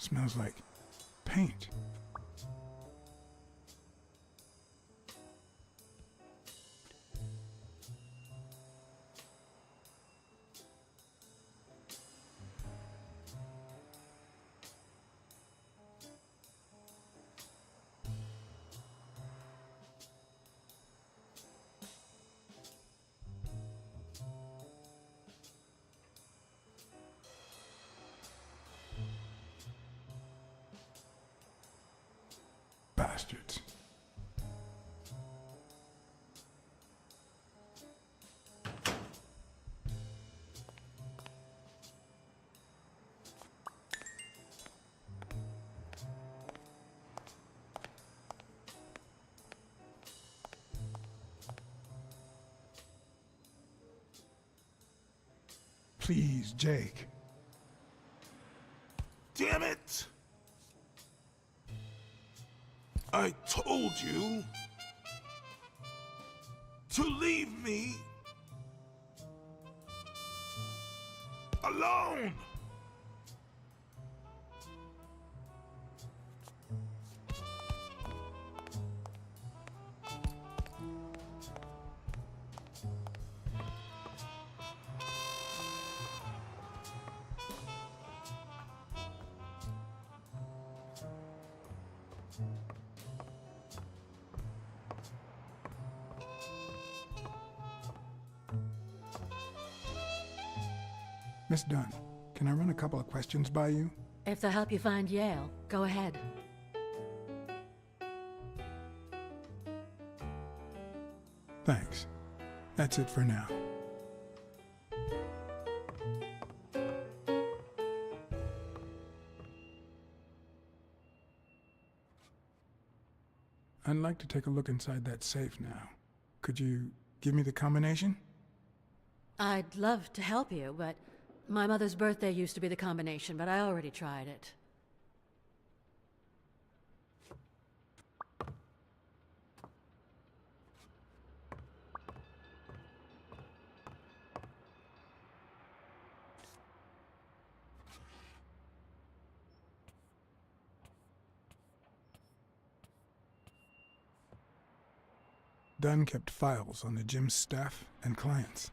Smells like paint. Bastards. Please, Jake. Damn it! I told you to leave me alone! Miss Dunn, can I run a couple of questions by you? If they'll help you find Yale, go ahead. Thanks. That's it for now. I'd like to take a look inside that safe now. Could you give me the combination? I'd love to help you, but my mother's birthday used to be the combination, but I already tried it. Dunn kept files on the gym's staff and clients.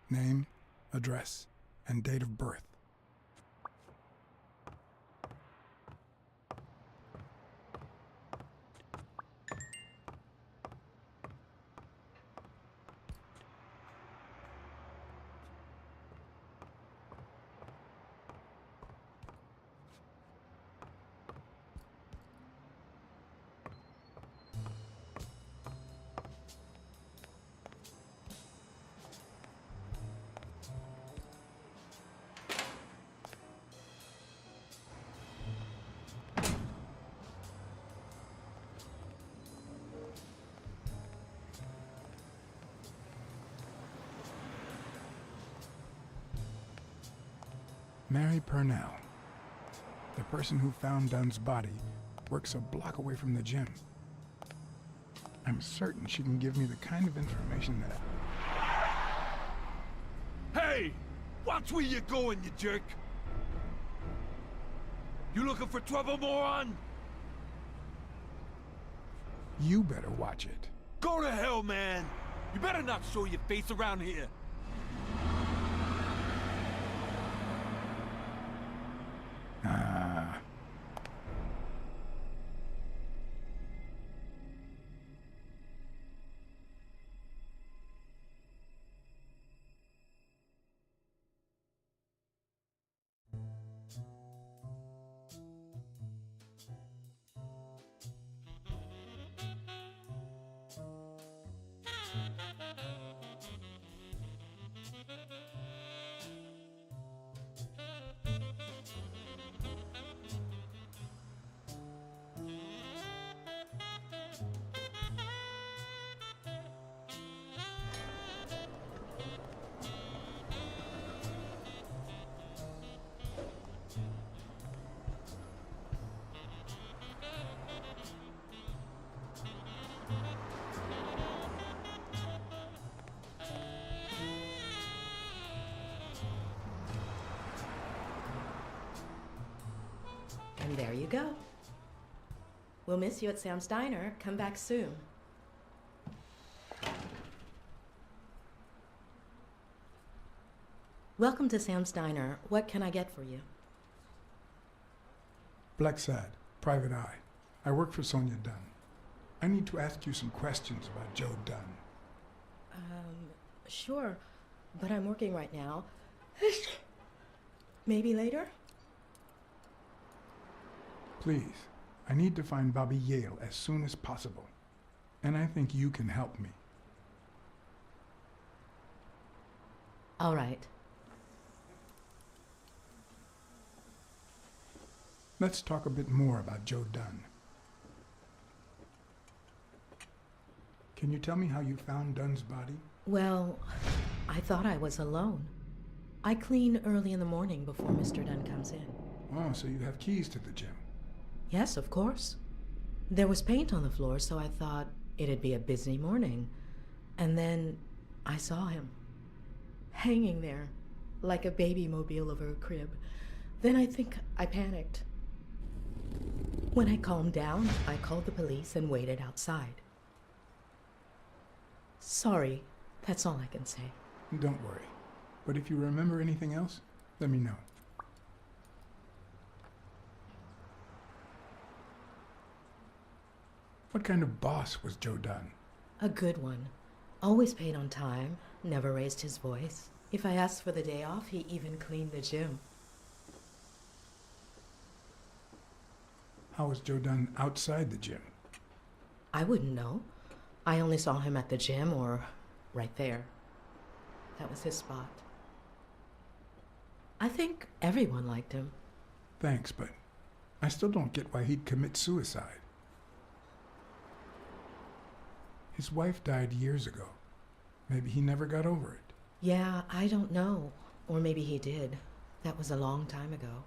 Name, address, and date of birth. Mary Purnell, the person who found Dunn's body, works a block away from the gym. I'm certain she can give me the kind of information that... Hey! Watch where you're going, you jerk! You looking for trouble, moron? You better watch it. Go to hell, man! You better not show your face around here! And there you go. We'll miss you at Sam's Diner. Come back soon. Welcome to Sam's Diner. What can I get for you? Blacksad, Private Eye. I work for Sonia Dunn. I need to ask you some questions about Joe Dunn. Sure, but I'm working right now. Maybe later? Please, I need to find Bobby Yale as soon as possible. And I think you can help me. All right. Let's talk a bit more about Joe Dunn. Can you tell me how you found Dunn's body? Well, I thought I was alone. I clean early in the morning before Mr. Dunn comes in. Oh, so you have keys to the gym. Yes, of course. There was paint on the floor, so I thought it'd be a busy morning. And then I saw him, hanging there, like a baby mobile over a crib. Then I think I panicked. When I calmed down, I called the police and waited outside. Sorry, that's all I can say. Don't worry. But if you remember anything else, let me know. What kind of boss was Joe Dunn? A good one. Always paid on time, never raised his voice. If I asked for the day off, he even cleaned the gym. How was Joe Dunn outside the gym? I wouldn't know. I only saw him at the gym or right there. That was his spot. I think everyone liked him. Thanks, but I still don't get why he'd commit suicide. His wife died years ago. Maybe he never got over it. Yeah, I don't know. Or maybe he did. That was a long time ago.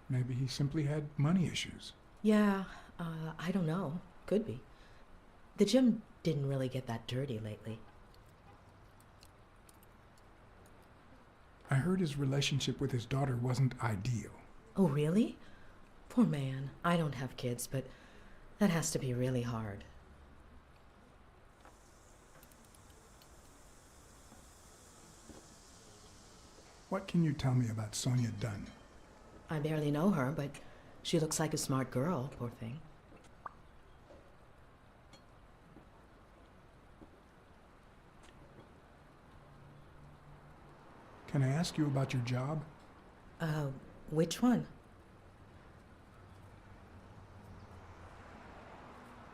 Maybe he simply had money issues. Yeah, I don't know. Could be. The gym didn't really get that dirty lately. I heard his relationship with his daughter wasn't ideal. Oh, really? Poor man. I don't have kids, but that has to be really hard. What can you tell me about Sonia Dunn? I barely know her, but she looks like a smart girl, poor thing. Can I ask you about your job? Which one?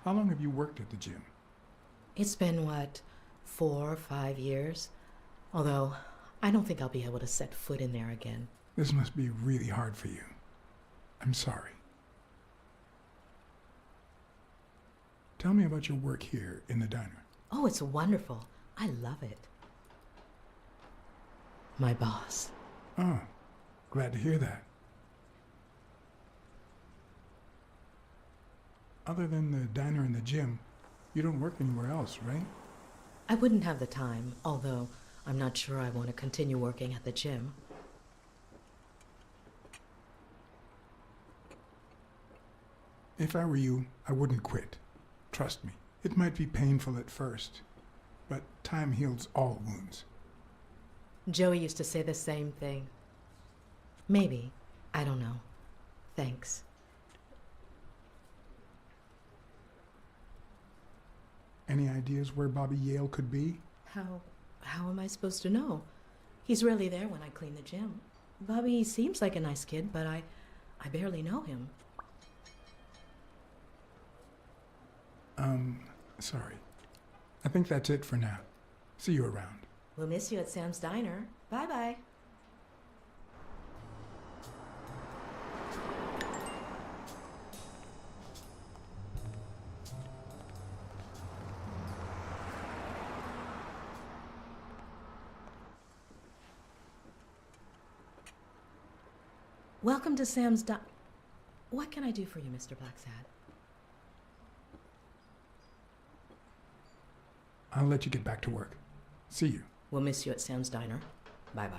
How long have you worked at the gym? It's been, what, 4 or 5 years? Although, I don't think I'll be able to set foot in there again. This must be really hard for you. I'm sorry. Tell me about your work here in the diner. Oh, it's wonderful. I love it. My boss. Oh, glad to hear that. Other than the diner and the gym, you don't work anywhere else, right? I wouldn't have the time, although I'm not sure I want to continue working at the gym. If I were you, I wouldn't quit. Trust me, it might be painful at first, but time heals all wounds. Joey used to say the same thing. Maybe. I don't know. Thanks. Any ideas where Bobby Yale could be? How am I supposed to know? He's rarely there when I clean the gym. Bobby seems like a nice kid, but I barely know him. Sorry. I think that's it for now. See you around. We'll miss you at Sam's Diner. Bye-bye. Welcome to Sam's Diner. What can I do for you, Mr. Blacksad? I'll let you get back to work. See you. We'll miss you at Sam's Diner. Bye-bye.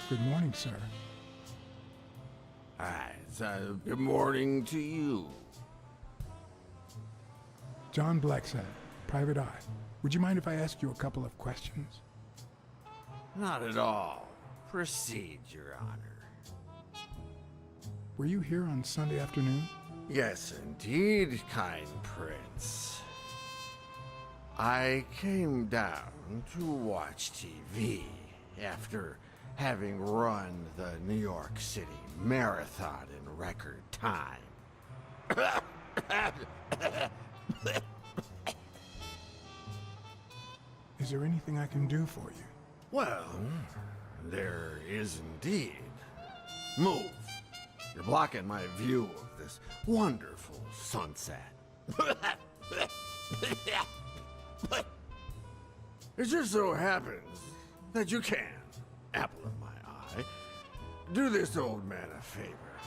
Good morning, sir. Hi, good morning to you. John Blacksad, Private Eye. Would you mind if I ask you a couple of questions? Not at all. Proceed, Your Honor. Were you here on Sunday afternoon? Yes, indeed, kind prince. I came down to watch TV after having run the New York City Marathon in record time. Is there anything I can do for you? Well, there is indeed. Move. You're blocking my view of this wonderful sunset. It just so happens that you can, apple of my eye, do this old man a favor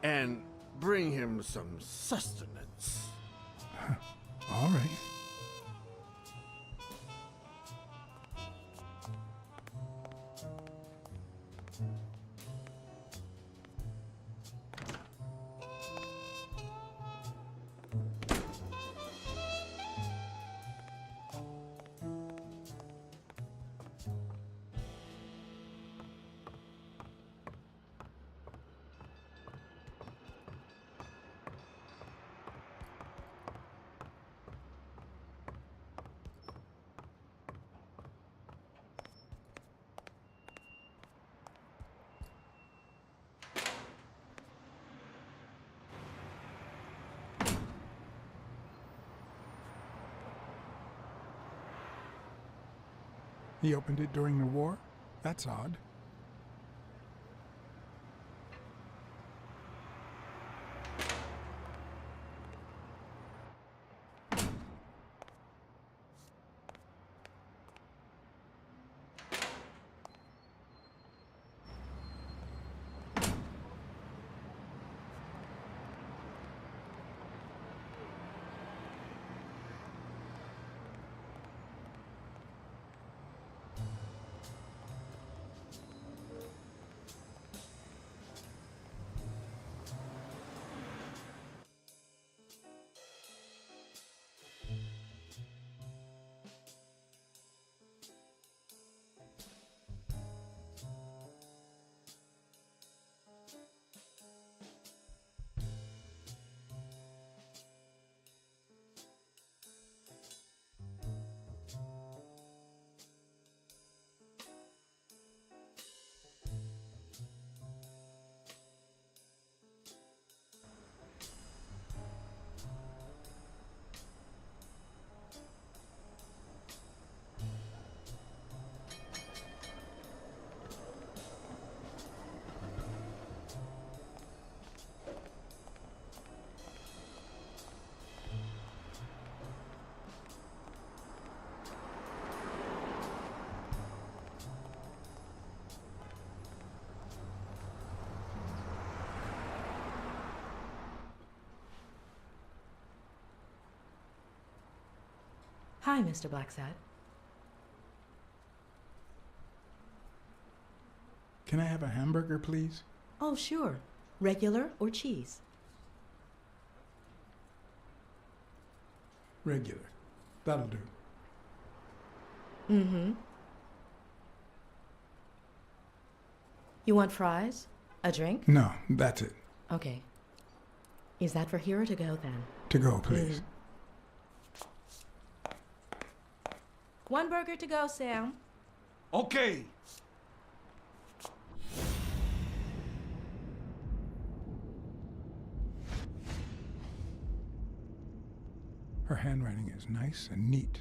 and bring him some sustenance. All right. He opened it during the war? That's odd. Hi, Mr. Blacksad. Can I have a hamburger, please? Oh, sure. Regular or cheese? Regular. That'll do. Mm-hmm. You want fries? A drink? No, that's it. Okay. Is that for here or to go, then? To go, please. One burger to go, Sam. Okay. Her handwriting is nice and neat.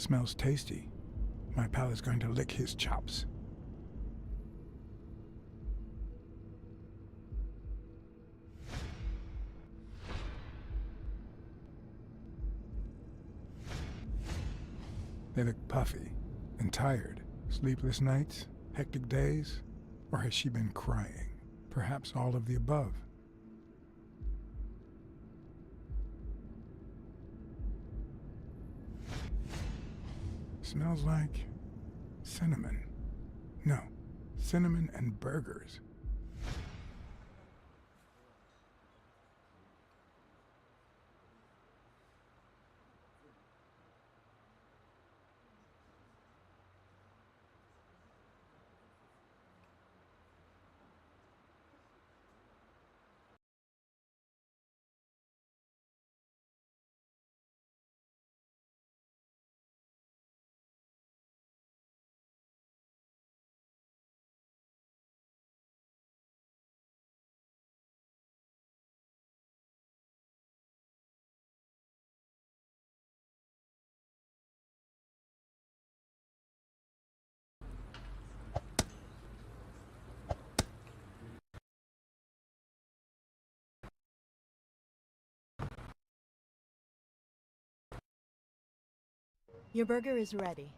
Smells tasty. My pal is going to lick his chops. They look puffy and tired. Sleepless nights? Hectic days? Or has she been crying? Perhaps all of the above. Smells like cinnamon. No, cinnamon and burgers. Your burger is ready.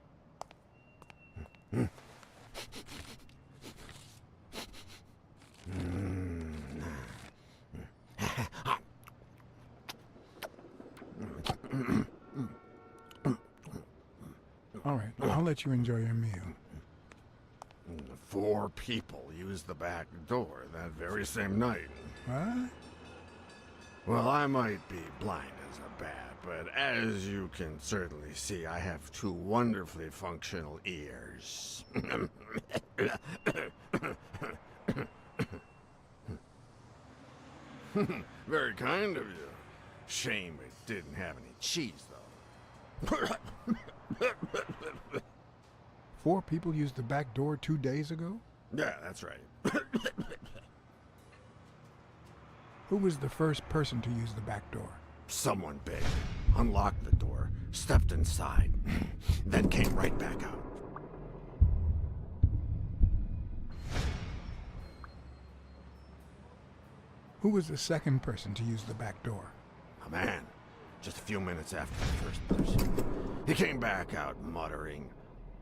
All right, I'll let you enjoy your meal. 4 people used the back door that very same night. What? Well, I might be blind as a bat, but as you can certainly see, I have 2 wonderfully functional ears. Very kind of you. Shame it didn't have any cheese, though. 4 people used the back door 2 days ago? Yeah, that's right. Who was the first person to use the back door? Someone big unlocked the door, stepped inside, then came right back out. Who was the second person to use the back door? A man, just a few minutes after the first person. He came back out muttering,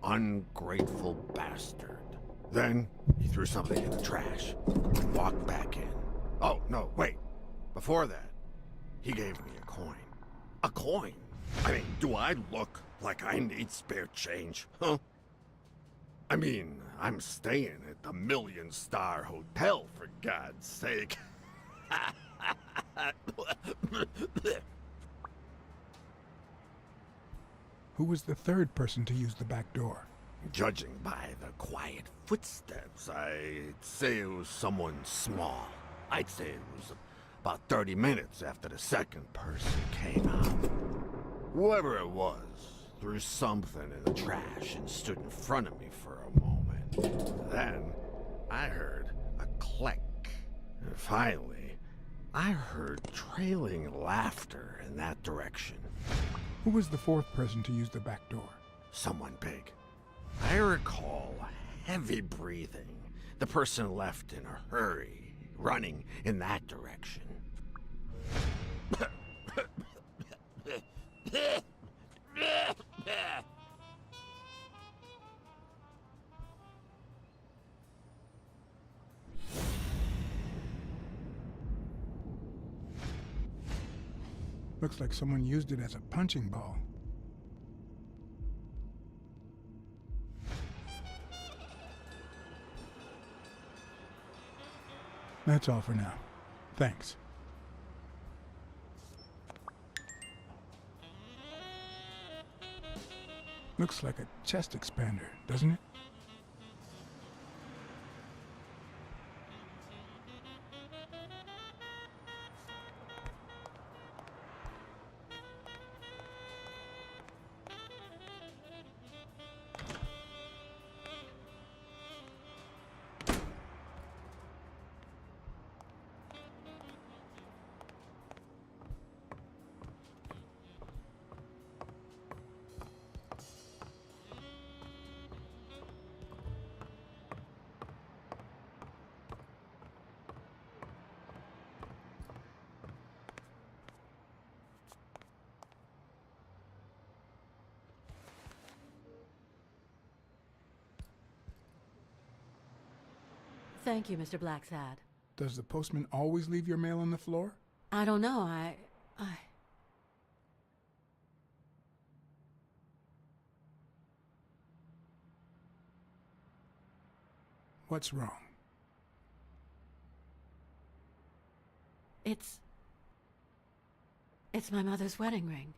"Ungrateful bastard." Then he threw something in the trash and walked back in. Oh, no, wait. Before that, he gave me a coin. A coin? I mean, do I look like I need spare change, huh? I mean, I'm staying at the million-star hotel, for God's sake. Who was the third person to use the back door? Judging by the quiet footsteps, I'd say it was someone small. I'd say it was about 30 minutes after the second person came out. Whoever it was threw something in the trash and stood in front of me for a moment. Then I heard a click. And finally, I heard trailing laughter in that direction. Who was the fourth person to use the back door? Someone big. I recall heavy breathing. The person left in a hurry, running in that direction. Looks like someone used it as a punching ball. That's all for now. Thanks. Looks like a chest expander, doesn't it? Thank you, Mr. Blacksad. Does the postman always leave your mail on the floor? I don't know, What's wrong? It's my mother's wedding ring.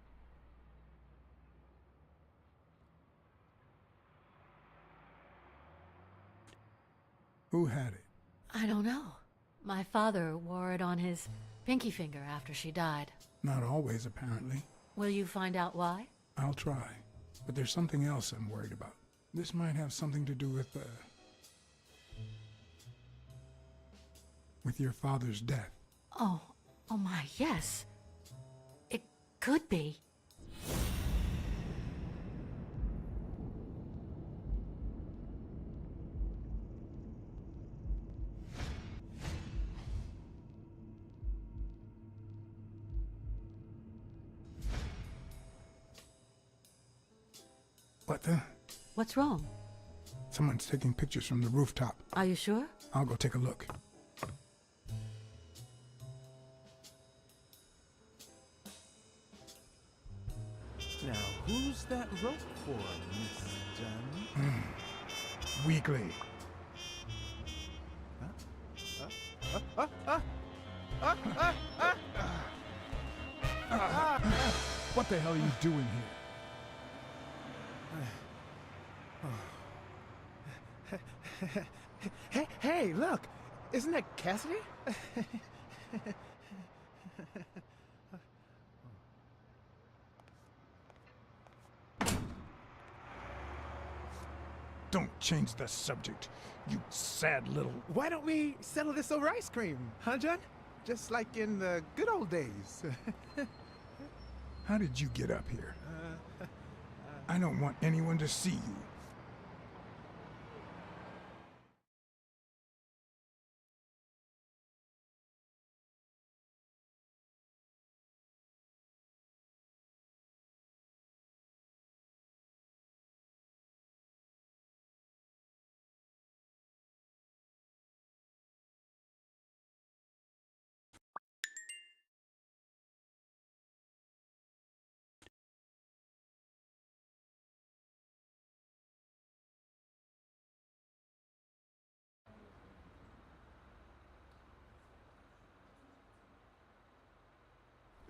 Who had it? I don't know. My father wore it on his pinky finger after she died. Not always, apparently. Will you find out why? I'll try. But there's something else I'm worried about. This might have something to do with your father's death. Oh my, yes. It could be. What the? What's wrong? Someone's taking pictures from the rooftop. Are you sure? I'll go take a look. Now, who's that rope for, Miss Dunn? Weekly. What the hell are you doing here? Hey, look! Isn't that Cassidy? Don't change the subject, you sad little... Why don't we settle this over ice cream, huh, John? Just like in the good old days. How did you get up here? I don't want anyone to see you.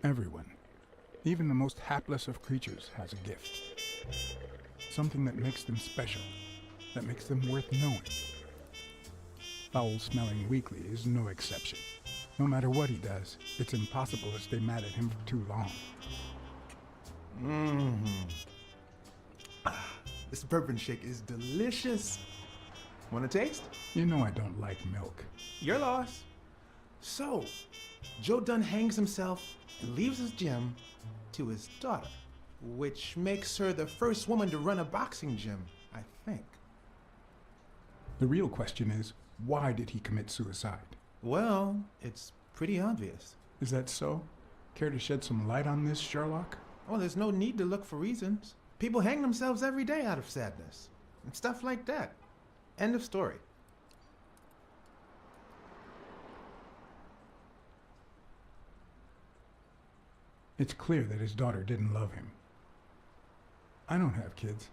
Everyone, even the most hapless of creatures, has a gift. Something that makes them special, that makes them worth knowing. Foul-smelling Weekly is no exception. No matter what he does, it's impossible to stay mad at him for too long. This bourbon shake is delicious. Want a taste? You know I don't like milk. Your loss. So, Joe Dunn hangs himself and leaves his gym to his daughter, which makes her the first woman to run a boxing gym, I think. The real question is, why did he commit suicide? Well, it's pretty obvious. Is that so? Care to shed some light on this, Sherlock? Well, there's no need to look for reasons. People hang themselves every day out of sadness. And stuff like that. End of story. It's clear that his daughter didn't love him. I don't have kids,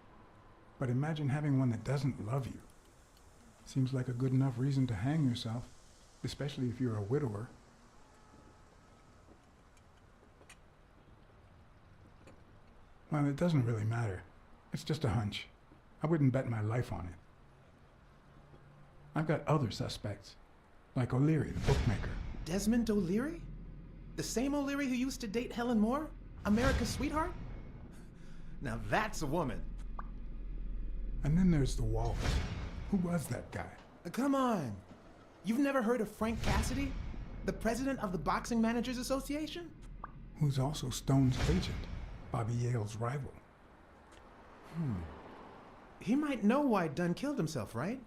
but imagine having one that doesn't love you. Seems like a good enough reason to hang yourself, especially if you're a widower. Well, it doesn't really matter. It's just a hunch. I wouldn't bet my life on it. I've got other suspects, like O'Leary, the bookmaker. Desmond O'Leary? The same O'Leary who used to date Helen Moore? America's sweetheart? Now that's a woman. And then there's the Walrus. Who was that guy? Come on. You've never heard of Frank Cassidy? The president of the Boxing Managers Association? Who's also Stone's agent, Bobby Yale's rival. He might know why Dunn killed himself, right?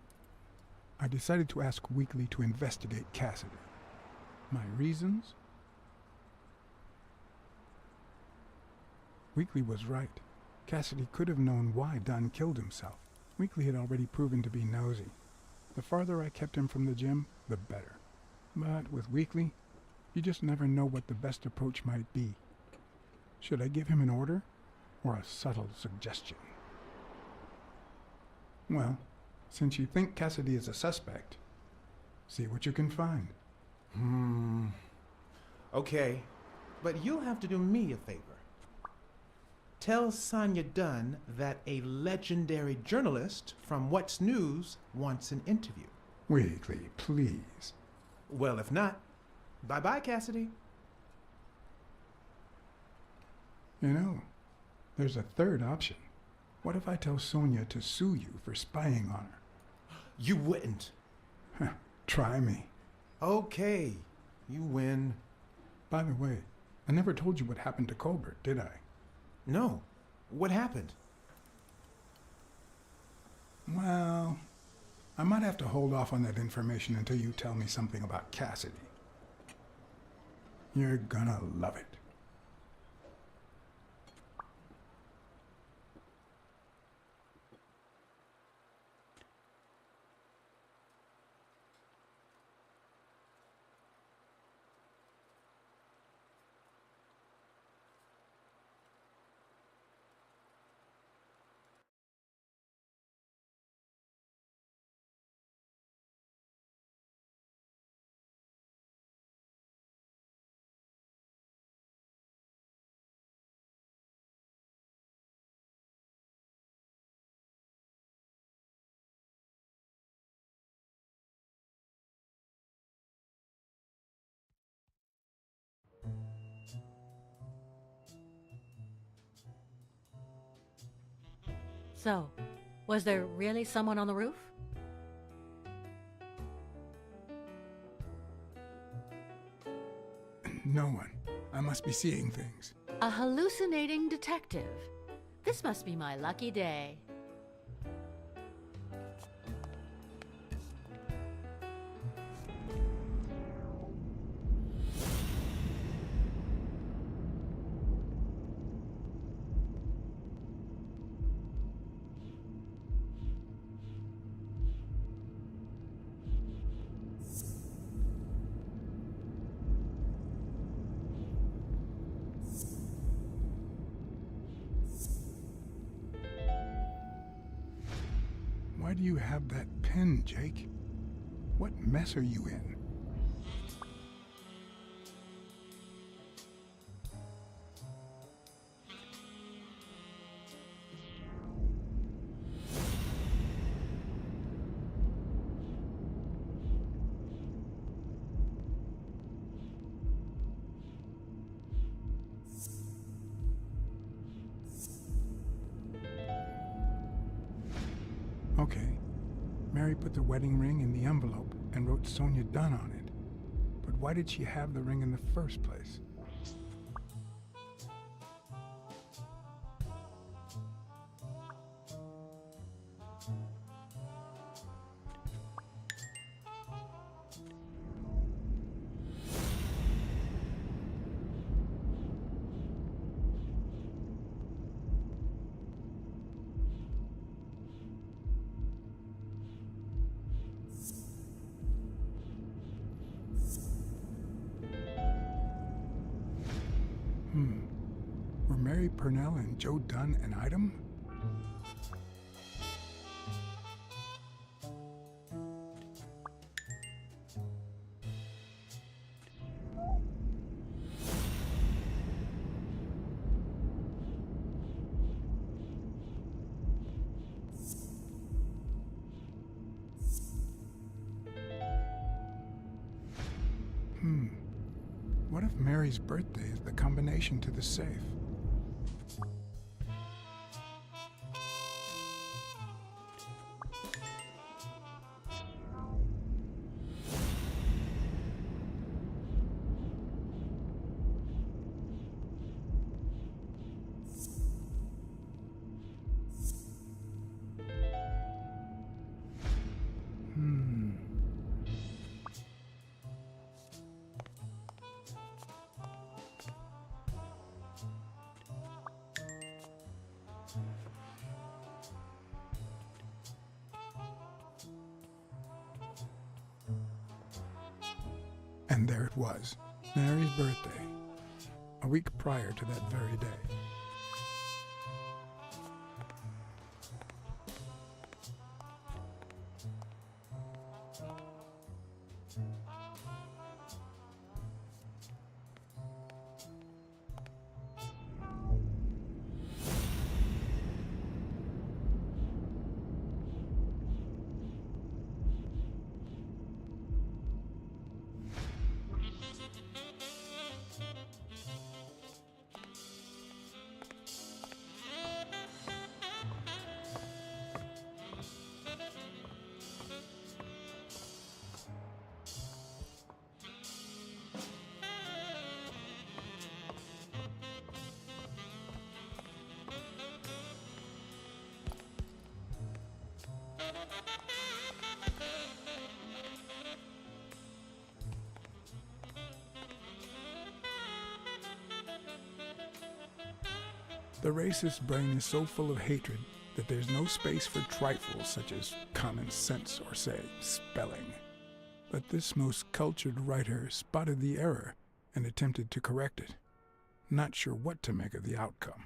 I decided to ask Weekly to investigate Cassidy. My reasons? Weekly was right. Cassidy could have known why Dunn killed himself. Weekly had already proven to be nosy. The farther I kept him from the gym, the better. But with weekly, you just never know what the best approach might be. Should I give him an order or a subtle suggestion? Well, since you think Cassidy is a suspect, see what you can find. Okay, but you'll have to do me a favor. Tell Sonia Dunn that a legendary journalist from What's News wants an interview. Weekly, please. Well, if not, bye-bye, Cassidy. You know, there's a third option. What if I tell Sonia to sue you for spying on her? You wouldn't. Try me. Okay, you win. By the way, I never told you what happened to Colbert, did I? No. What happened? Well, I might have to hold off on that information until you tell me something about Cassidy. You're gonna love it. So, was there really someone on the roof? No one. I must be seeing things. A hallucinating detective. This must be my lucky day. Why do you have that pen, Jake? What mess are you in? Okay. Mary put the wedding ring in the envelope and wrote Sonia Dunn on it. But why did she have the ring in the first place? Were Mary Purnell and Joe Dunn an item? What if Mary's birthday is the combination to the safe? And there it was, Mary's birthday, a week prior to that very day. The racist brain is so full of hatred that there's no space for trifles such as common sense or, say, spelling. But this most cultured writer spotted the error and attempted to correct it, not sure what to make of the outcome.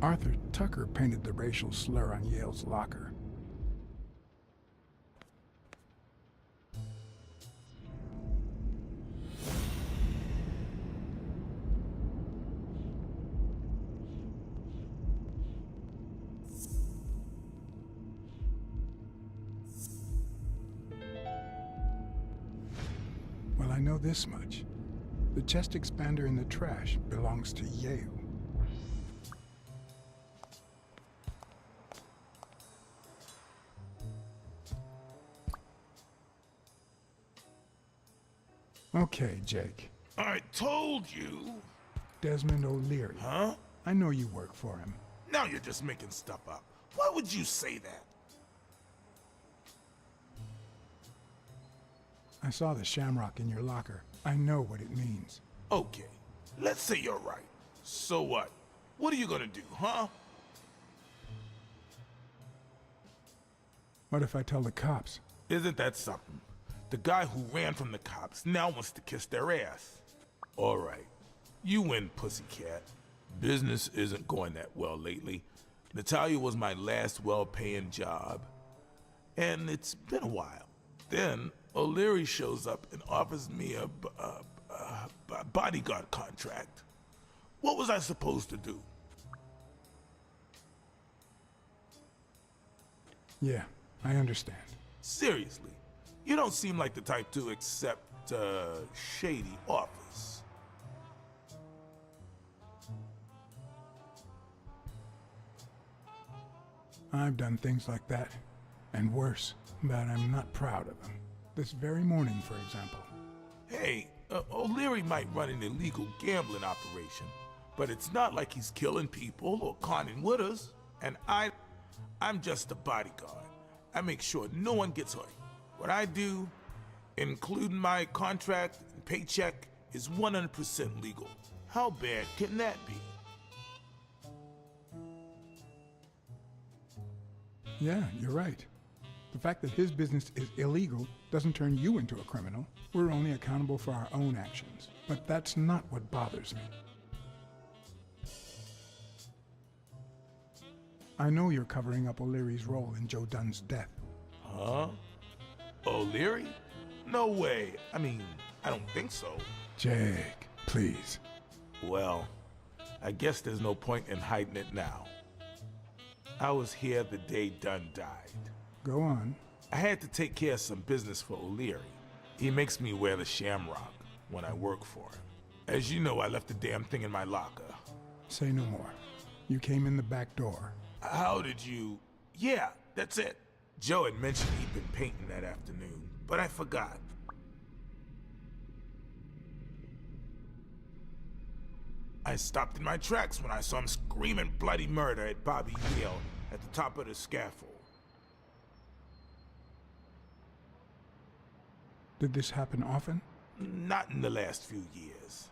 Arthur Tucker painted the racial slur on Yale's locker. Well, I know this much. The chest expander in the trash belongs to Yale. Okay, Jake. I told you. Desmond O'Leary. Huh? I know you work for him. Now you're just making stuff up. Why would you say that? I saw the shamrock in your locker. I know what it means. Okay, let's say you're right. So what? What are you gonna do, huh? What if I tell the cops? Isn't that something? The guy who ran from the cops now wants to kiss their ass. All right, you win, pussycat. Business isn't going that well lately. Natalia was my last well-paying job, and it's been a while. Then O'Leary shows up and offers me a bodyguard contract. What was I supposed to do? Yeah, I understand. Seriously, you don't seem like the type to accept shady offers. I've done things like that, and worse, but I'm not proud of them. This very morning, for example. Hey, O'Leary might run an illegal gambling operation, but it's not like he's killing people or conning widows. And I'm just a bodyguard. I make sure no one gets hurt. What I do, including my contract and paycheck, is 100% legal. How bad can that be? Yeah, you're right. The fact that his business is illegal doesn't turn you into a criminal. We're only accountable for our own actions. But that's not what bothers me. I know you're covering up O'Leary's role in Joe Dunn's death. Huh? O'Leary? No way. I mean, I don't think so. Jake, please. Well, I guess there's no point in hiding it now. I was here the day Dunn died. Go on. I had to take care of some business for O'Leary. He makes me wear the shamrock when I work for him. As you know, I left the damn thing in my locker. Say no more. You came in the back door. How did you... Yeah, that's it. Joe had mentioned he'd been painting that afternoon, but I forgot. I stopped in my tracks when I saw him screaming bloody murder at Bobby Yale at the top of the scaffold. Did this happen often? Not in the last few years.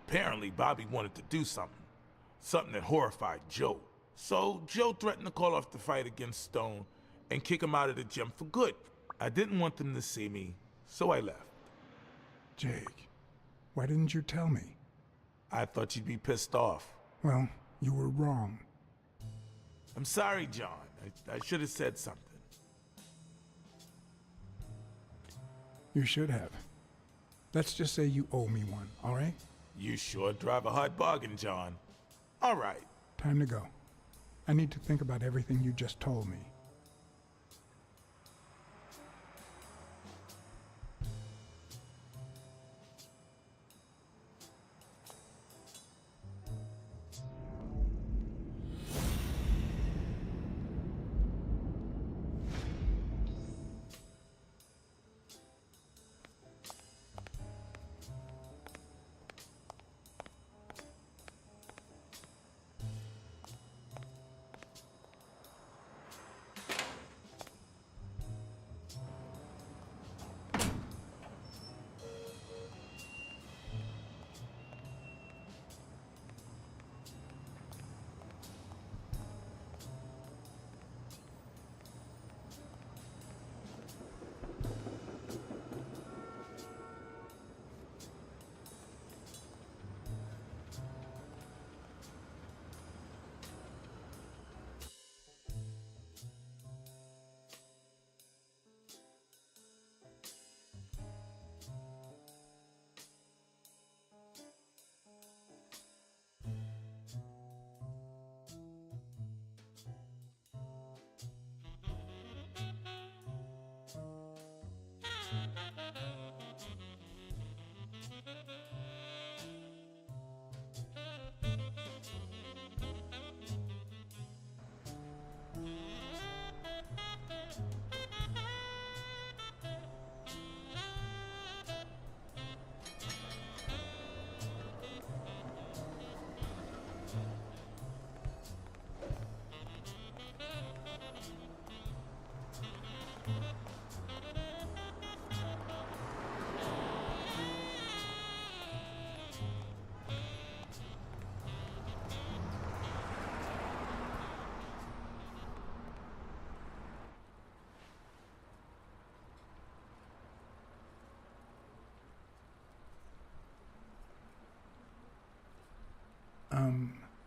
Apparently, Bobby wanted to do something that horrified Joe. So Joe threatened to call off the fight against Stone and kick him out of the gym for good. I didn't want them to see me, so I left. Jake, why didn't you tell me? I thought you'd be pissed off. Well, you were wrong. I'm sorry, John. I should have said something. You should have. Let's just say you owe me one, all right? You sure drive a hard bargain, John. All right. Time to go. I need to think about everything you just told me.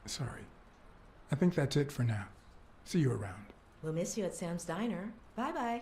Sorry. I think that's it for now. See you around. We'll miss you at Sam's Diner. Bye-bye.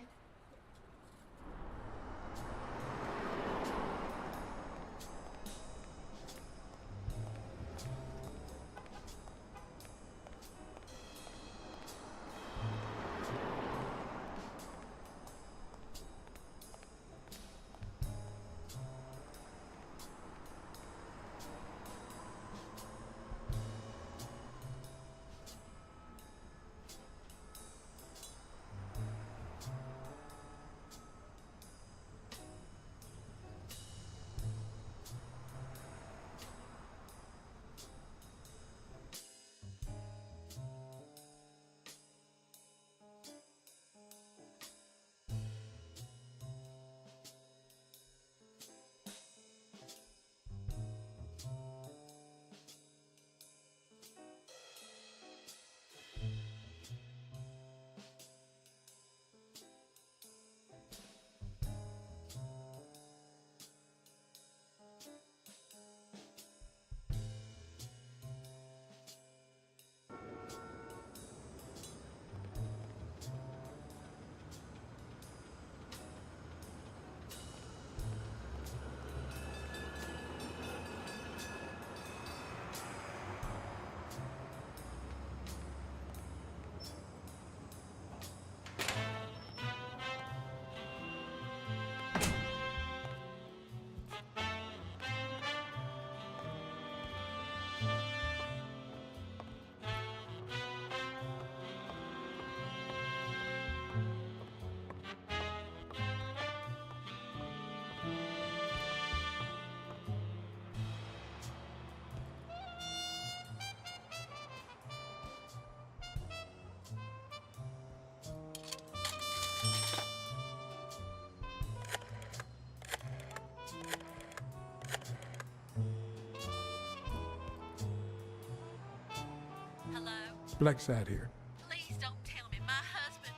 Blacksad here. Please don't tell me my husband.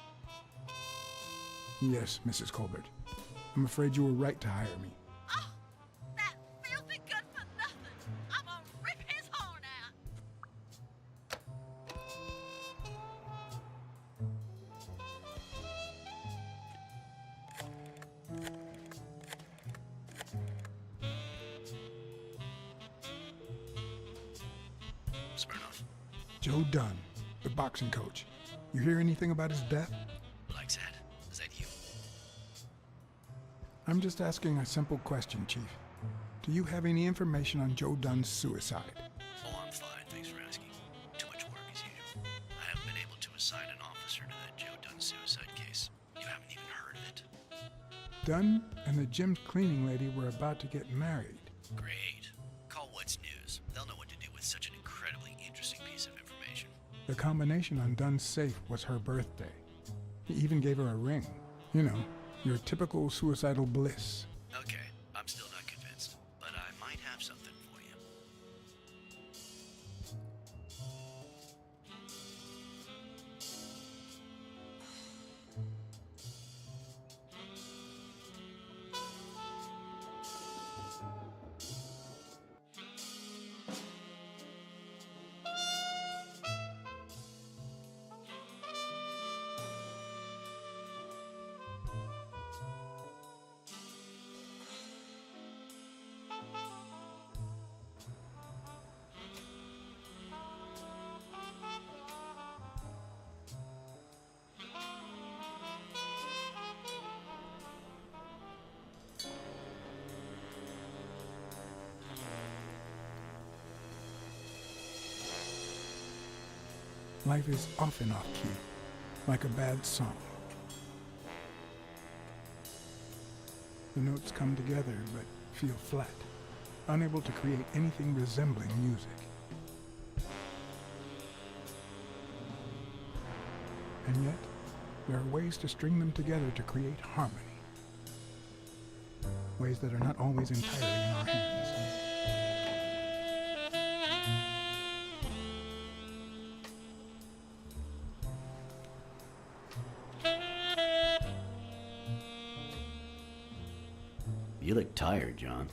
Yes, Mrs. Colbert. I'm afraid you were right to hire me. Oh, that filthy good for nothing. I'm gonna rip his horn out. Smirnoff. Joe Dunn, the boxing coach. You hear anything about his death? Blacksad. Is that you? I'm just asking a simple question, Chief. Do you have any information on Joe Dunn's suicide? Oh, I'm fine. Thanks for asking. Too much work as usual. I haven't been able to assign an officer to that Joe Dunn suicide case. You haven't even heard of it. Dunn and the gym's cleaning lady were about to get married. Great. Call What's News. They'll know what to do with such an incredibly interesting piece of information. The combination on Dunn's safe was her birthday. He even gave her a ring. You know, your typical suicidal bliss. Okay, I'm still not convinced, but I might have something for you. Life is often off key, like a bad song. The notes come together but feel flat, unable to create anything resembling music. And yet, there are ways to string them together to create harmony. Ways that are not always entirely in our hands. You look tired, John.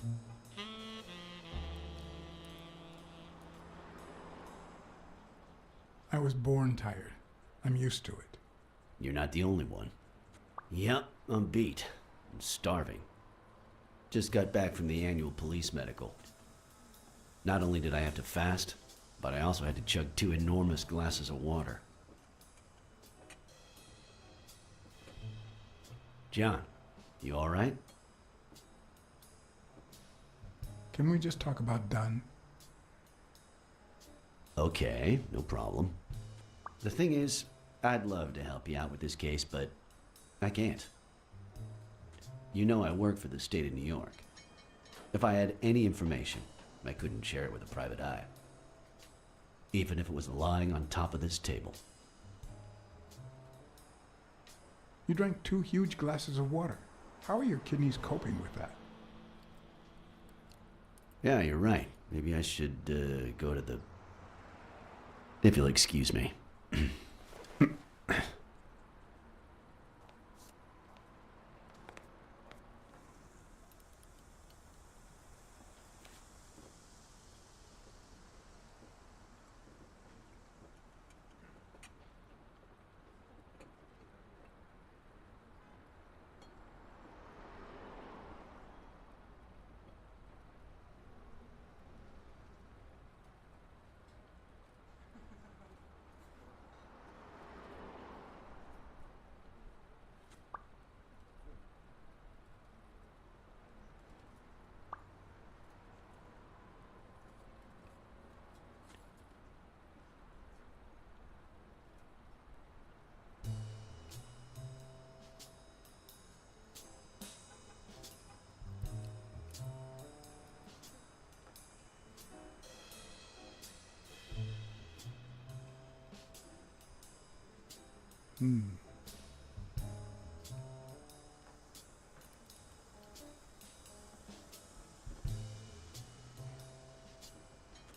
I was born tired. I'm used to it. You're not the only one. Yep, I'm beat. I'm starving. Just got back from the annual police medical. Not only did I have to fast, but I also had to chug 2 enormous glasses of water. John, you all right? Can we just talk about Dunn? Okay, no problem. The thing is, I'd love to help you out with this case, but I can't. You know I work for the state of New York. If I had any information, I couldn't share it with a private eye. Even if it was lying on top of this table. You drank 2 huge glasses of water. How are your kidneys coping with that? Yeah, you're right. Maybe I should go to the... If you'll excuse me.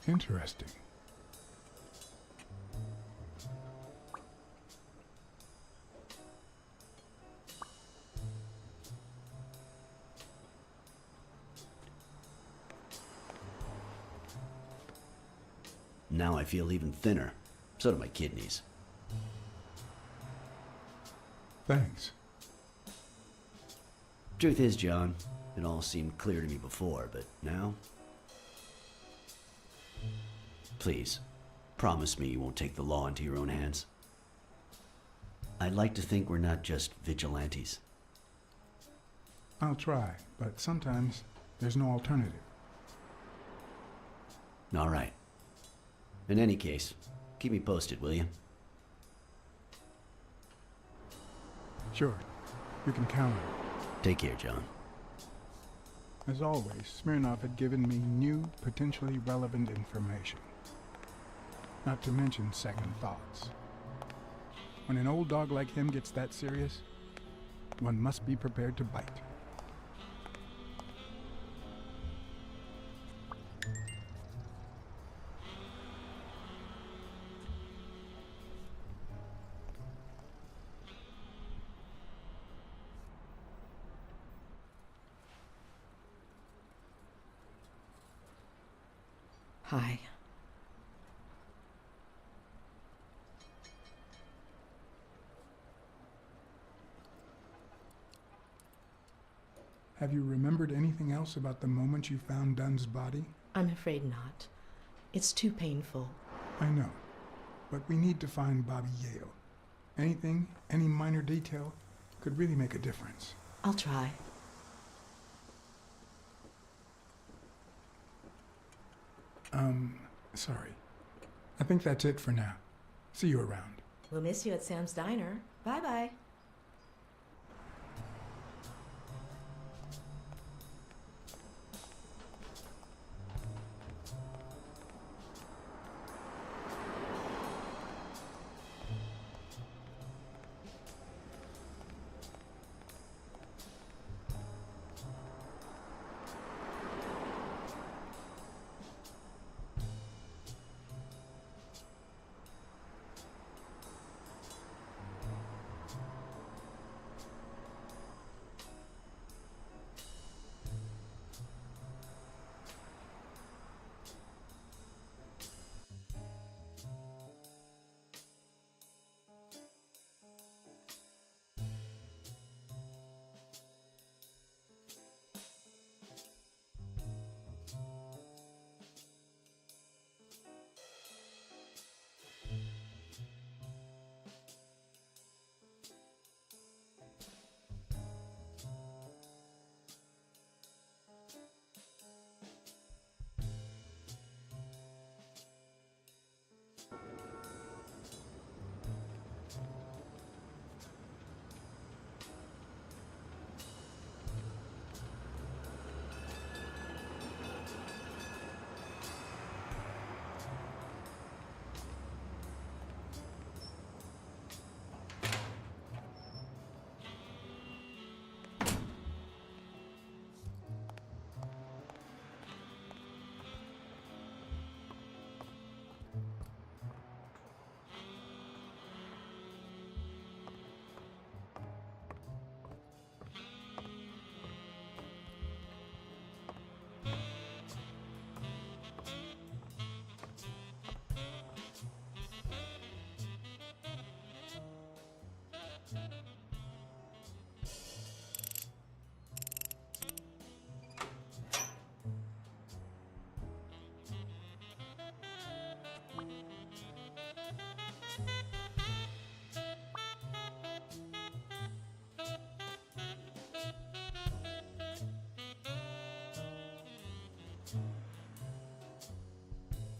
Interesting. Now I feel even thinner. So do my kidneys. Thanks. Truth is, John, it all seemed clear to me before, but now... Please, promise me you won't take the law into your own hands. I'd like to think we're not just vigilantes. I'll try, but sometimes there's no alternative. All right. In any case, keep me posted, will you? Sure, you can count on it. Take care, John. As always, Smirnov had given me new, potentially relevant information. Not to mention second thoughts. When an old dog like him gets that serious, one must be prepared to bite. Hi. Have you remembered anything else about the moment you found Dunn's body? I'm afraid not. It's too painful. I know, but we need to find Bobby Yale. Anything, any minor detail, could really make a difference. I'll try. Sorry. I think that's it for now. See you around. We'll miss you at Sam's Diner. Bye-bye.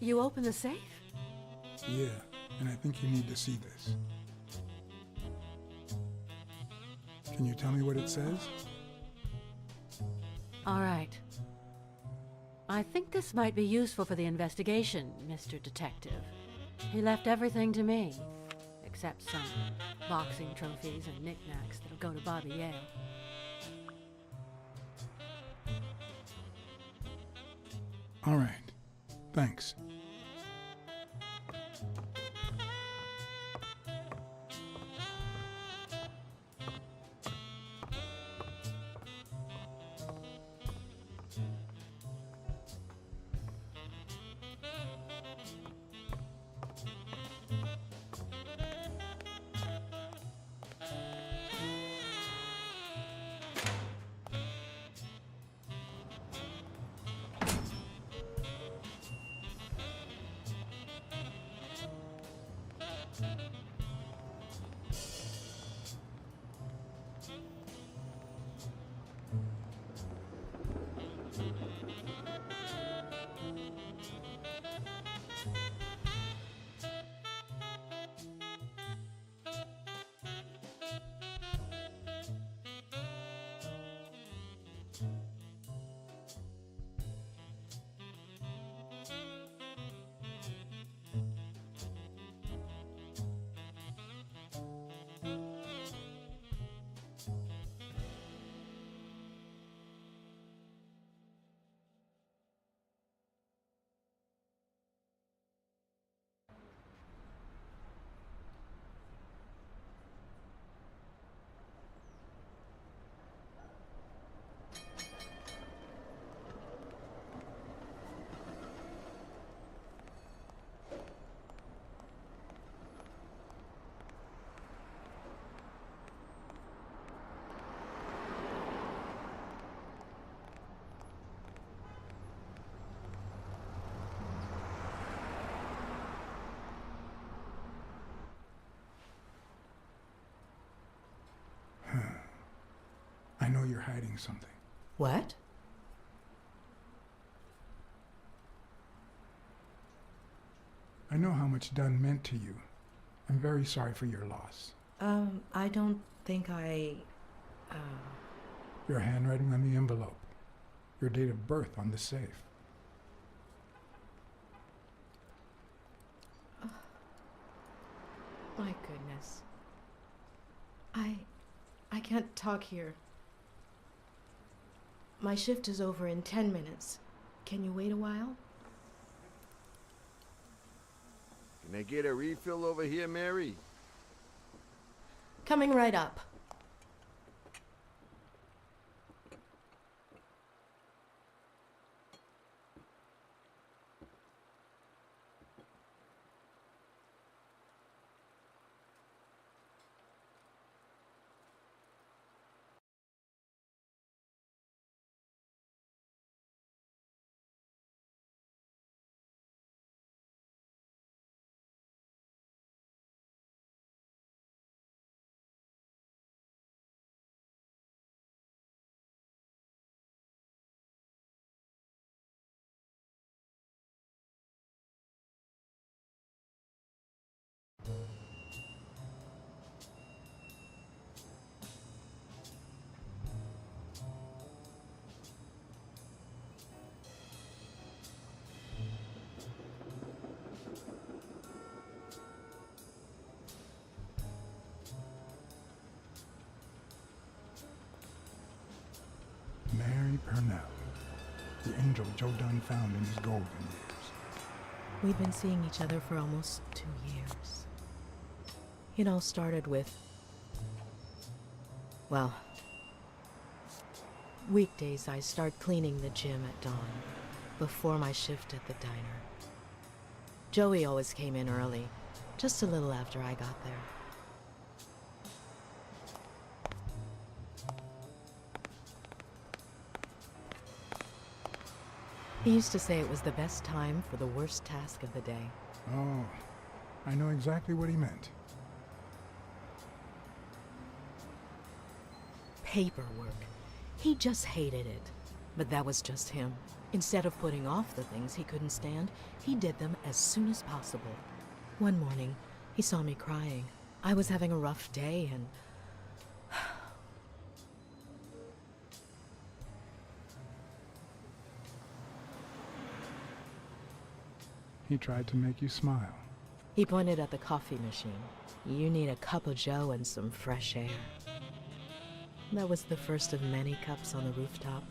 You open the safe? Yeah, and I think you need to see this. Can you tell me what it says? All right. I think this might be useful for the investigation, Mr. Detective. He left everything to me, except some boxing trophies and knickknacks that'll go to Bobby Yale. All right. Thanks. I know you're hiding something. What? I know how much Dunn meant to you. I'm very sorry for your loss. I don't think Your handwriting on the envelope. Your date of birth on the safe. My goodness. I can't talk here. My shift is over in 10 minutes. Can you wait a while? Can I get a refill over here, Mary? Coming right up. Mary Purnell, the angel Joe Dunn found in his golden years. We've been seeing each other for almost 2 years. It all started with, well, weekdays I start cleaning the gym at dawn, before my shift at the diner. Joey always came in early, just a little after I got there. He used to say it was the best time for the worst task of the day. Oh, I know exactly what he meant. Paperwork. He just hated it. But that was just him. Instead of putting off the things he couldn't stand, he did them as soon as possible. One morning, he saw me crying. I was having a rough day and... He tried to make you smile. He pointed at the coffee machine. You need a cup of joe and some fresh air. That was the first of many cups on the rooftop.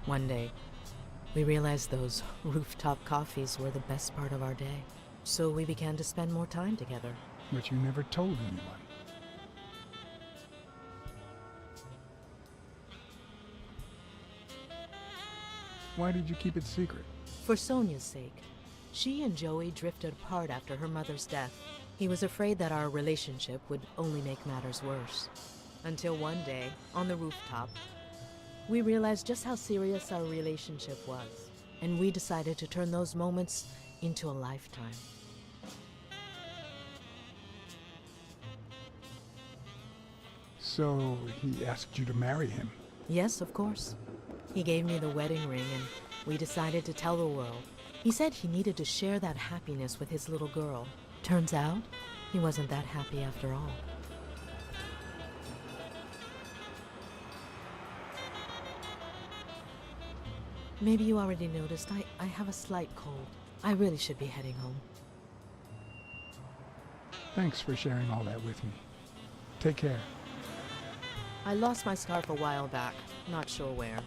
One day, we realized those rooftop coffees were the best part of our day. So we began to spend more time together. But you never told anyone. Why did you keep it secret? For Sonia's sake. She and Joey drifted apart after her mother's death. He was afraid that our relationship would only make matters worse. Until one day, on the rooftop, we realized just how serious our relationship was, and we decided to turn those moments into a lifetime. So he asked you to marry him? Yes, of course. He gave me the wedding ring and we decided to tell the world. He said he needed to share that happiness with his little girl. Turns out, he wasn't that happy after all. Maybe you already noticed I have a slight cold. I really should be heading home. Thanks for sharing all that with me. Take care. I lost my scarf a while back, not sure where.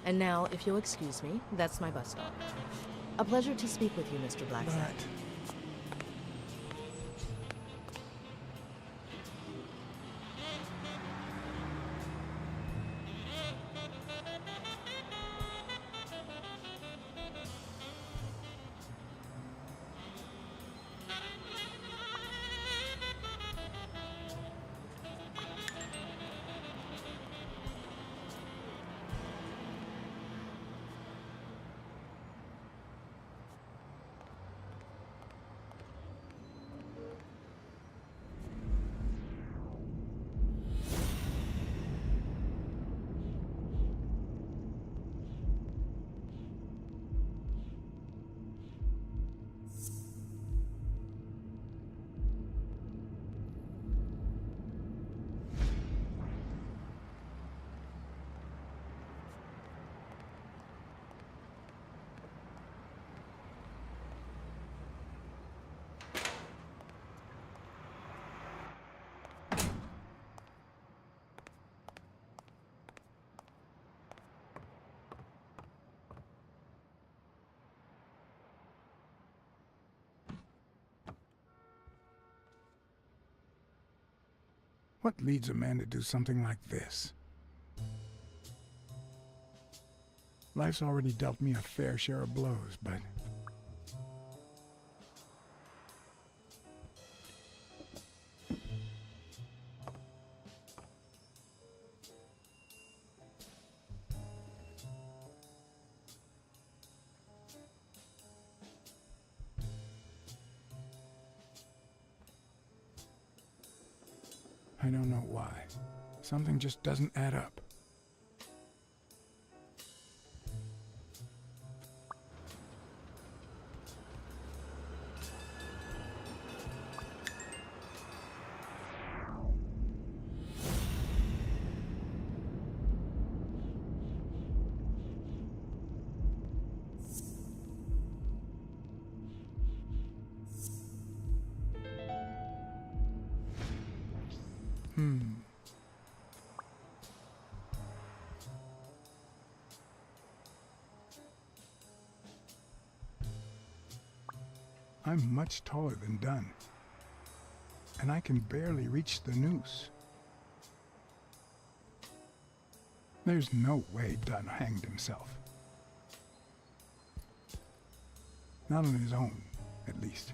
And now, if you'll excuse me, that's my bus stop. A pleasure to speak with you, Mr. Blacksad. But what leads a man to do something like this? Life's already dealt me a fair share of blows, but I don't know why. Something just doesn't add up. I'm much taller than Dunn, and I can barely reach the noose. There's no way Dunn hanged himself. Not on his own, at least.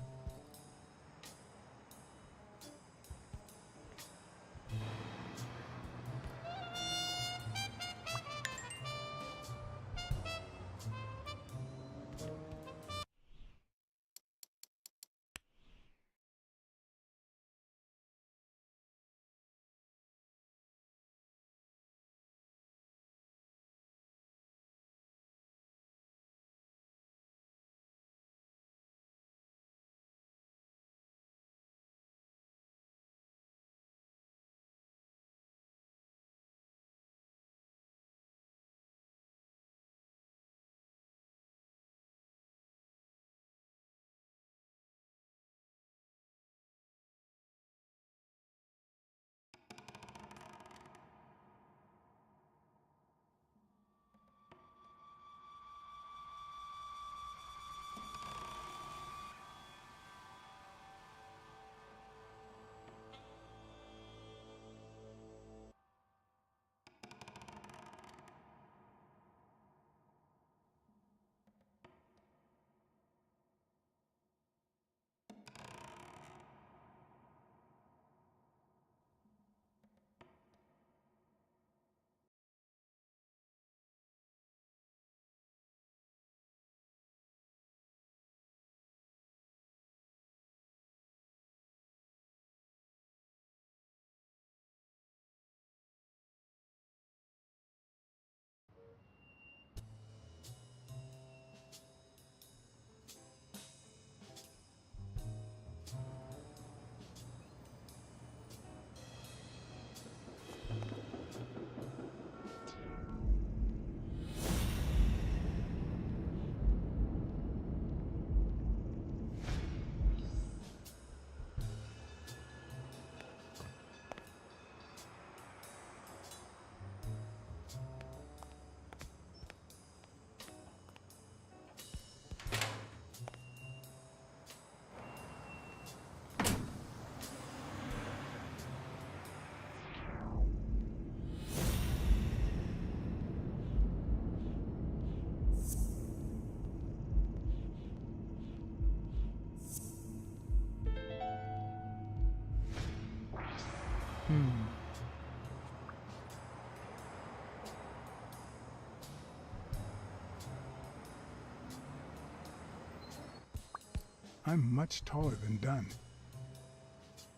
I'm much taller than Dunn,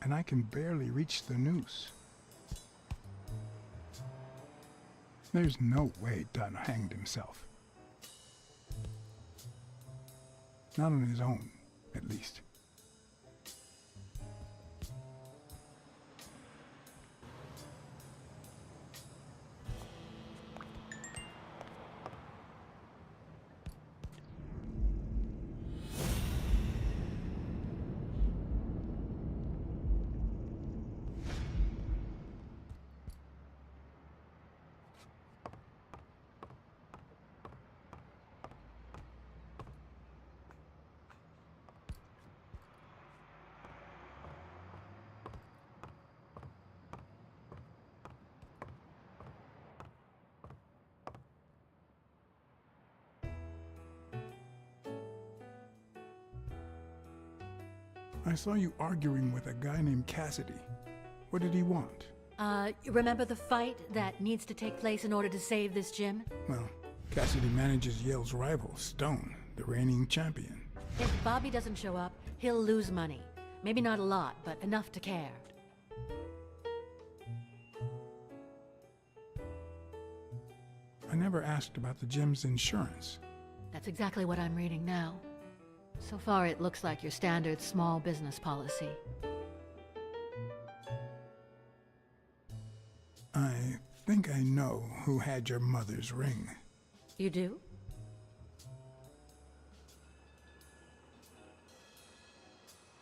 and I can barely reach the noose. There's no way Dunn hanged himself. Not on his own, at least. I saw you arguing with a guy named Cassidy. What did he want? Remember the fight that needs to take place in order to save this gym? Well, Cassidy manages Yale's rival, Stone, the reigning champion. If Bobby doesn't show up, he'll lose money. Maybe not a lot, but enough to care. I never asked about the gym's insurance. That's exactly what I'm reading now. So far, it looks like your standard small business policy. I think I know who had your mother's ring. You do?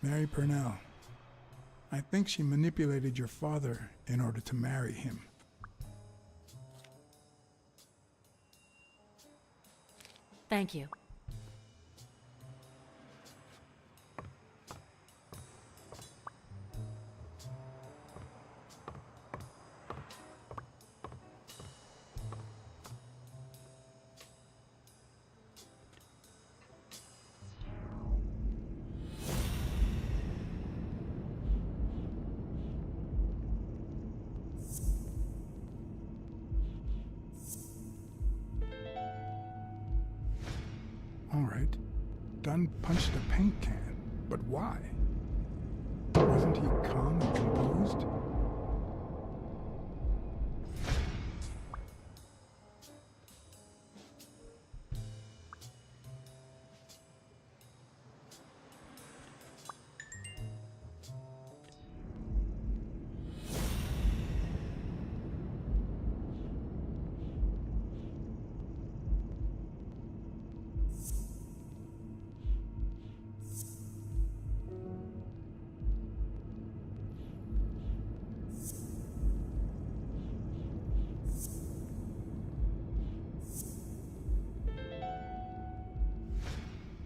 Mary Purnell. I think she manipulated your father in order to marry him. Thank you. All right. Dunn punched a paint can, but why? Wasn't he calm and composed?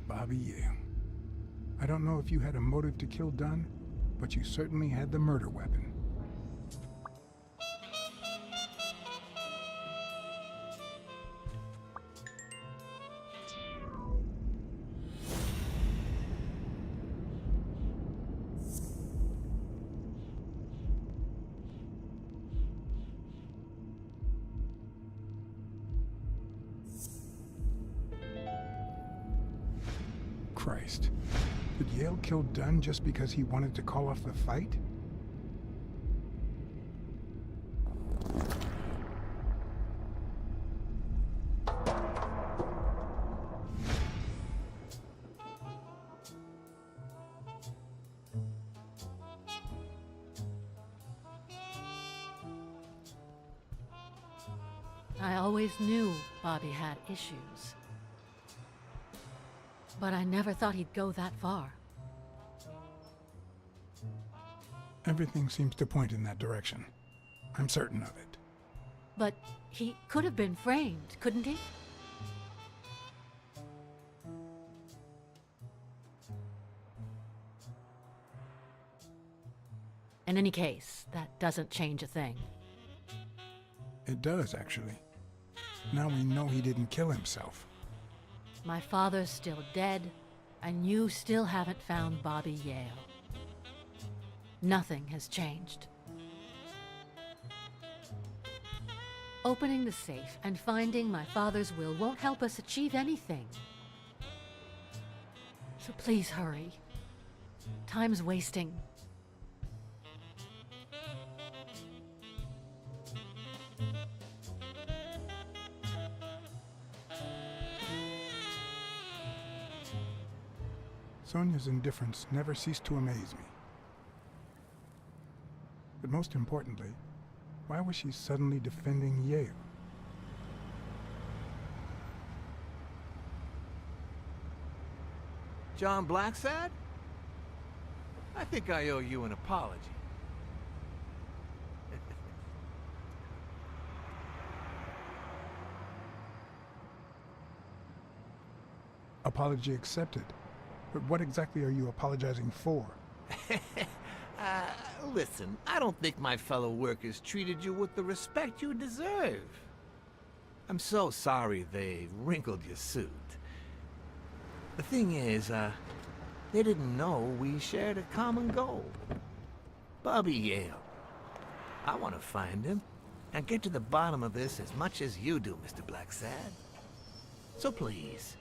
Bobby Yale. I don't know if you had a motive to kill Dunn, but you certainly had the murder weapon. Christ. Did Yale kill Dunn just because he wanted to call off the fight? I always knew Bobby had issues. But I never thought he'd go that far. Everything seems to point in that direction. I'm certain of it. But he could have been framed, couldn't he? In any case, that doesn't change a thing. It does, actually. Now we know he didn't kill himself. My father's still dead, and you still haven't found Bobby Yale. Nothing has changed. Opening the safe and finding my father's will won't help us achieve anything. So please hurry. Time's wasting. Sonia's indifference never ceased to amaze me. But most importantly, why was she suddenly defending Yale? John Blacksad? I think I owe you an apology. Apology accepted. But what exactly are you apologizing for? Listen, I don't think my fellow workers treated you with the respect you deserve. I'm so sorry they wrinkled your suit. The thing is, they didn't know we shared a common goal. Bobby Yale. I want to find him and get to the bottom of this as much as you do, Mr. Blacksad. So please,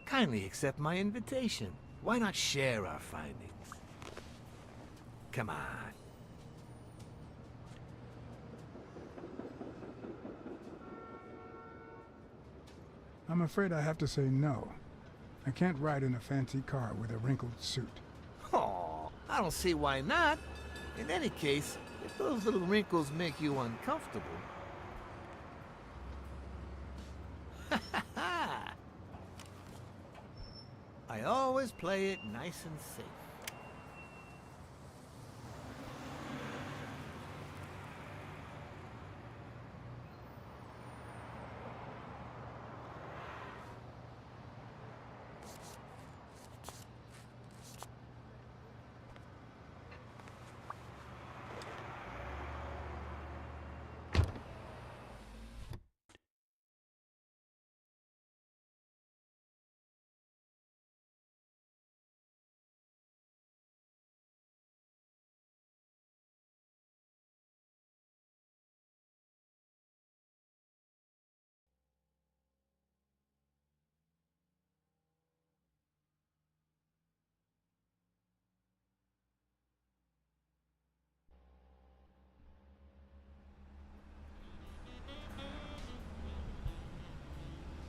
kindly accept my invitation. Why not share our findings? Come on. I'm afraid I have to say no. I can't ride in a fancy car with a wrinkled suit. Oh, I don't see why not. In any case, if those little wrinkles make you uncomfortable... I always play it nice and safe.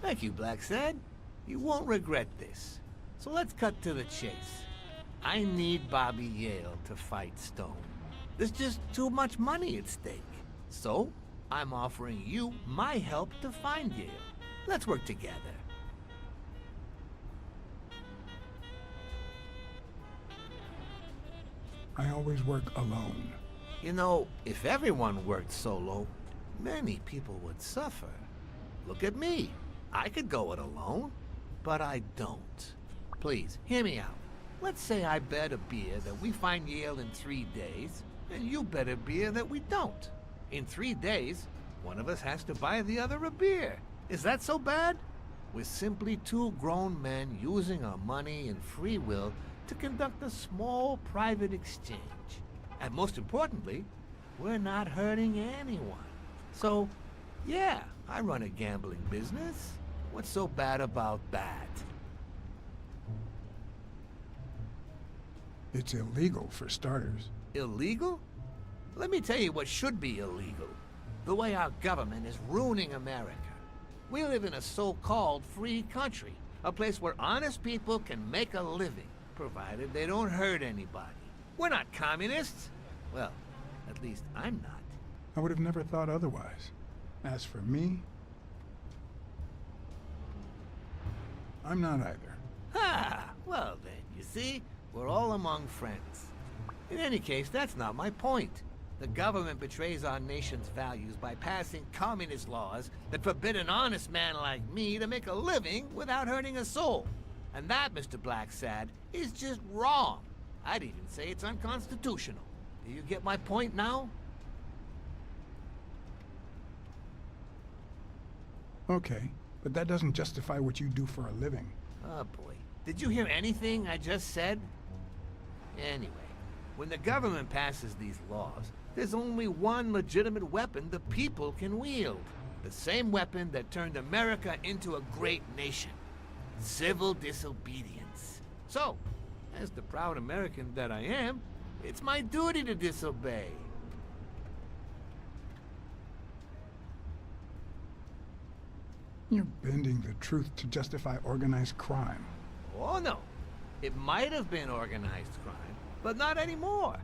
Thank you, Blacksad. You won't regret this. So let's cut to the chase. I need Bobby Yale to fight Stone. There's just too much money at stake. So, I'm offering you my help to find Yale. Let's work together. I always work alone. You know, if everyone worked solo, many people would suffer. Look at me. I could go it alone, but I don't. Please, hear me out. Let's say I bet a beer that we find Yale in 3 days, and you bet a beer that we don't. In 3 days, one of us has to buy the other a beer. Is that so bad? We're simply two grown men using our money and free will to conduct a small private exchange. And most importantly, we're not hurting anyone. So, yeah, I run a gambling business. What's so bad about that? It's illegal, for starters. Illegal? Let me tell you what should be illegal. The way our government is ruining America. We live in a so-called free country, a place where honest people can make a living, provided they don't hurt anybody. We're not communists. Well, at least I'm not. I would have never thought otherwise. As for me, I'm not either. Ha! Well then, you see, we're all among friends. In any case, that's not my point. The government betrays our nation's values by passing communist laws that forbid an honest man like me to make a living without hurting a soul. And that, Mr. Blacksad, is just wrong. I'd even say it's unconstitutional. Do you get my point now? Okay, but that doesn't justify what you do for a living. Oh boy. Did you hear anything I just said? Anyway, when the government passes these laws, there's only one legitimate weapon the people can wield. The same weapon that turned America into a great nation. Civil disobedience. So, as the proud American that I am, it's my duty to disobey. You're bending the truth to justify organized crime. Oh no, it might have been organized crime, but not anymore.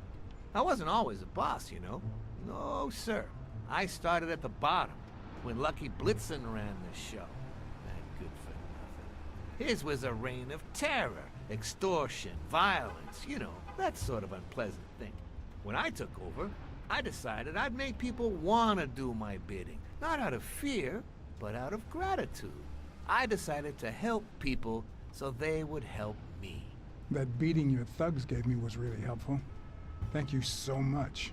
I wasn't always a boss, you know. No, sir. I started at the bottom, when Lucky Blitzen ran the show. That good for nothing. His was a reign of terror, extortion, violence, you know, that sort of unpleasant thing. When I took over, I decided I'd make people want to do my bidding, not out of fear, but out of gratitude. I decided to help people so they would help me. That beating your thugs gave me was really helpful. Thank you so much.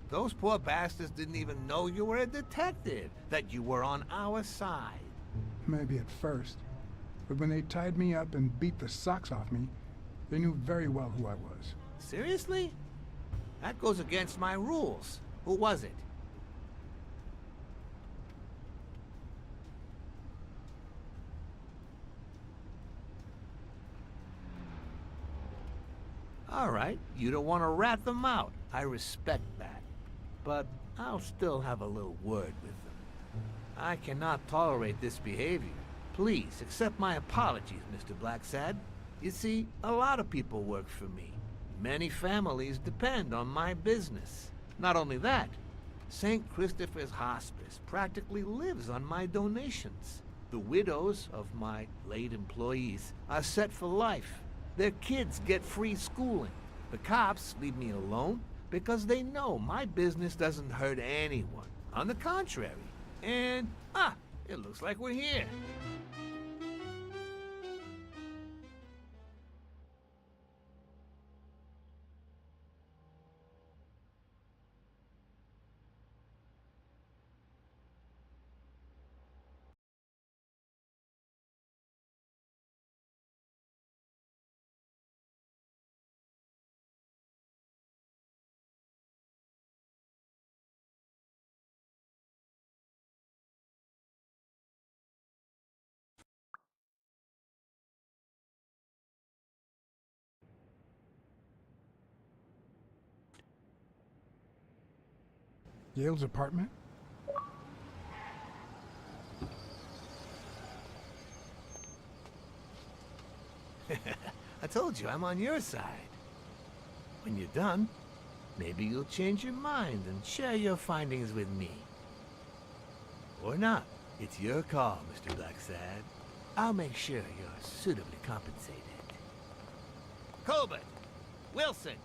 Those poor bastards didn't even know you were a detective, that you were on our side. Maybe at first. But when they tied me up and beat the socks off me, they knew very well who I was. Seriously? That goes against my rules. Who was it? All right, you don't want to rat them out. I respect that. But I'll still have a little word with them. I cannot tolerate this behavior. Please accept my apologies, Mr. Blacksad. You see, a lot of people work for me. Many families depend on my business. Not only that, St. Christopher's Hospice practically lives on my donations. The widows of my late employees are set for life. Their kids get free schooling. The cops leave me alone because they know my business doesn't hurt anyone. On the contrary. And, it looks like we're here. Yale's apartment? I told you, I'm on your side. When you're done, maybe you'll change your mind and share your findings with me. Or not. It's your call, Mr. Blacksad. I'll make sure you're suitably compensated. Colbert! Wilson!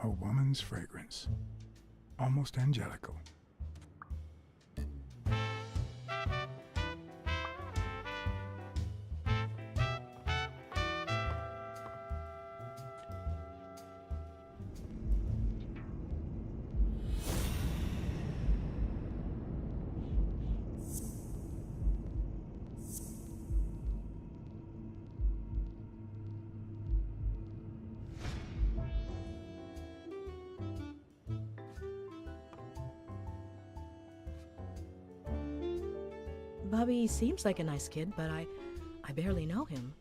A woman's fragrance. Almost angelical. Bobby seems like a nice kid, but I barely know him.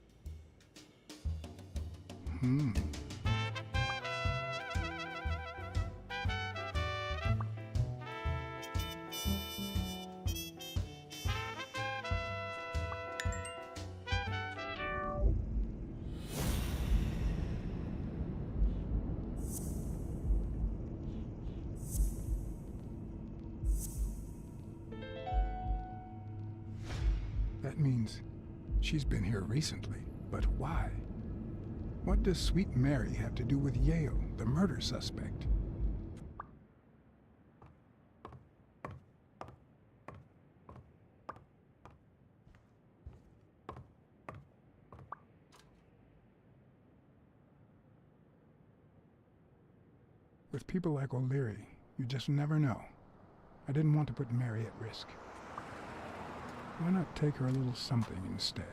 That means she's been here recently, but why? What does Sweet Mary have to do with Yale, the murder suspect? With people like O'Leary, you just never know. I didn't want to put Mary at risk. Why not take her a little something instead?